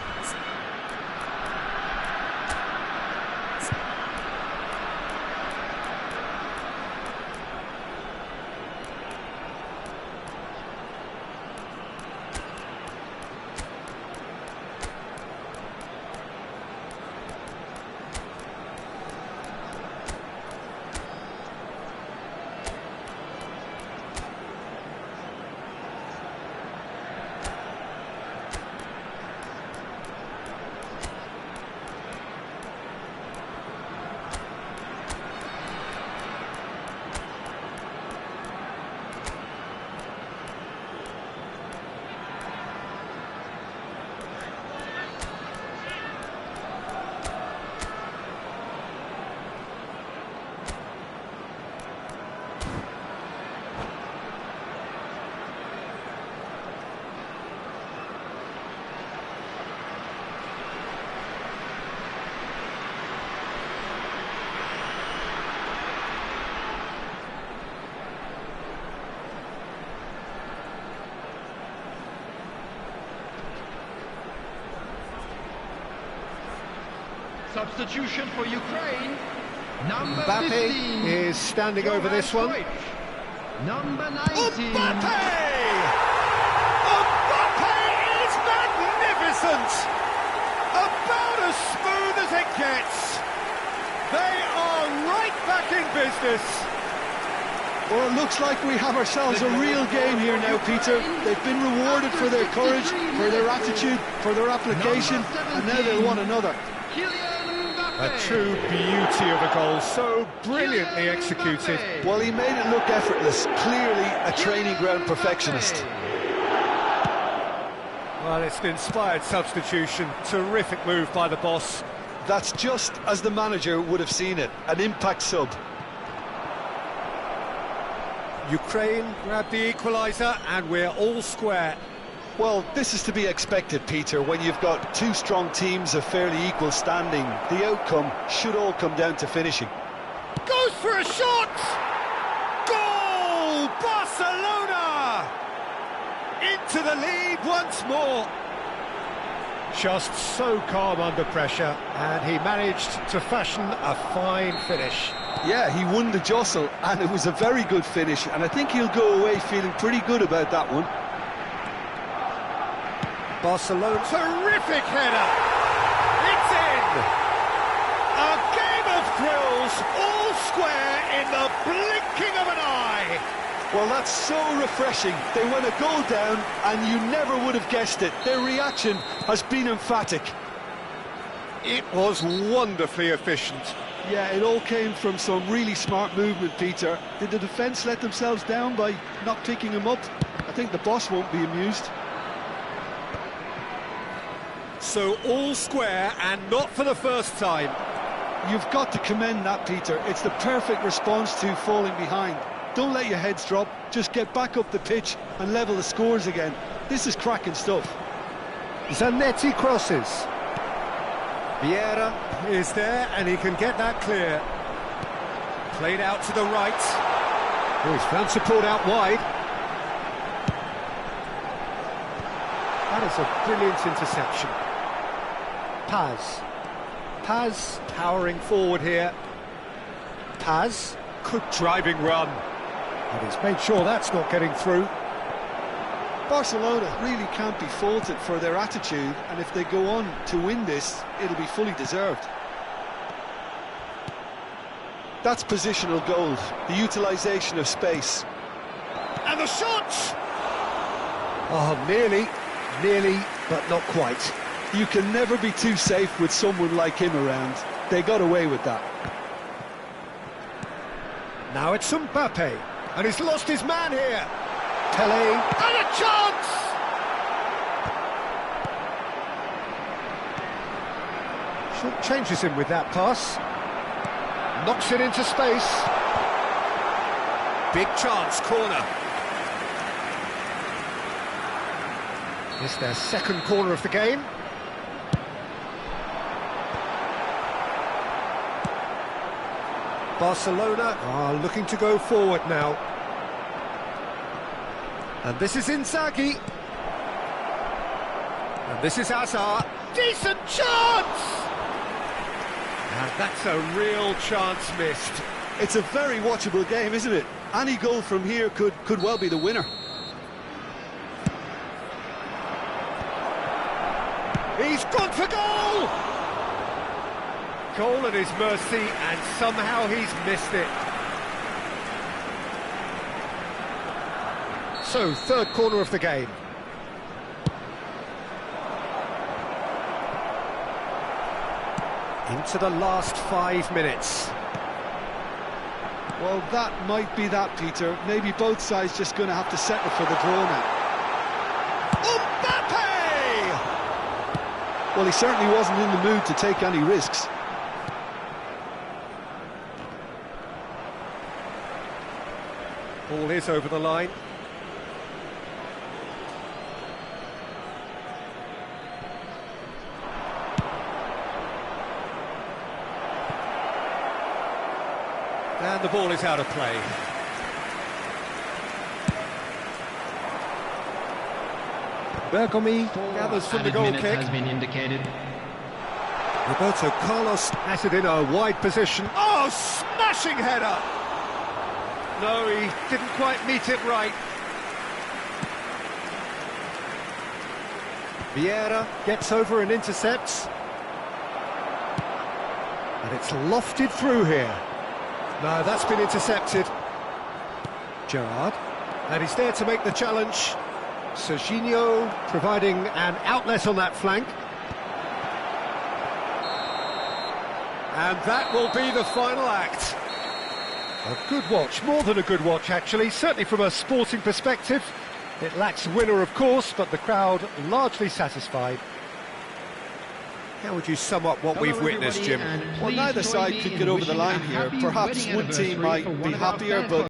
Substitution for Ukraine. Number Mbappe 15. is standing over this one. Number 19. Mbappe! Mbappe is magnificent! About as smooth as it gets. They are right back in business. Well, it looks like we have ourselves a real game here now, Peter. They've been rewarded for their courage, for their attitude, for their application, and now they'll want another. A true beauty of a goal, so brilliantly executed. Well, he made it look effortless, clearly a training ground perfectionist. Well, it's an inspired substitution. Terrific move by the boss. That's just as the manager would have seen it, an impact sub. Ukraine grabbed the equaliser, and we're all square. Well, this is to be expected, Peter, when you've got two strong teams of fairly equal standing. The outcome should all come down to finishing. Goes for a shot! Goal! Barcelona! Into the lead once more. Just so calm under pressure, and he managed to fashion a fine finish. Yeah, he won the jostle, and it was a very good finish, and I think he'll go away feeling pretty good about that one. Barcelona. Terrific header! It's in! A game of thrills, all square in the blinking of an eye! Well, that's so refreshing. They went a goal down, and you never would have guessed it. Their reaction has been emphatic. It was wonderfully efficient. Yeah, it all came from some really smart movement, Peter. Did the defence let themselves down by not picking him up? I think the boss won't be amused. So all square, and not for the first time. You've got to commend that, Peter. It's the perfect response to falling behind. Don't let your heads drop, just get back up the pitch and level the scores again. This is cracking stuff. Zanetti crosses. Vieira is there, and he can get that clear. Played out to the right. Oh, he's found support out wide. That is a brilliant interception. Paz powering forward here. Paz, Good driving run. and he's made sure that's not getting through. Barcelona really can't be faulted for their attitude, and if they go on to win this, it'll be fully deserved. That's positional goal, the utilisation of space. And the shot! Oh, nearly, but not quite. You can never be too safe with someone like him around. They got away with that. Now it's Mbappe, And he's lost his man here. Pele, And a chance! short changes him with that pass. Knocks it into space. Big chance, corner. It's their second corner of the game. Barcelona are looking to go forward now. And this is Inzaghi. And this is Hazard. Decent chance! And that's a real chance missed. It's a very watchable game, isn't it? Any goal from here could well be the winner. He's gone for goal! Goal at his mercy, and somehow he's missed it. So, third corner of the game. Into the last 5 minutes. Well, that might be that, Peter. Maybe both sides just going to have to settle for the draw now. Mbappe! Well, he certainly wasn't in the mood to take any risks. Ball is over the line. And the ball is out of play. Bergomi Gathers from the Added goal minutes kick. has been indicated. Roberto Carlos has it in a wide position. Oh, smashing header! No, he didn't quite meet it right. Vieira gets over and intercepts. And it's lofted through here. No, that's been intercepted. Gerrard. And he's there to make the challenge. Serginho providing an outlet on that flank. And that will be the final act. A good watch, more than a good watch actually, certainly from a sporting perspective. It lacks winner, of course, but the crowd largely satisfied. How would you sum up what we've witnessed, Jim? Well, neither side could get over the line here. Perhaps one team might be happier, but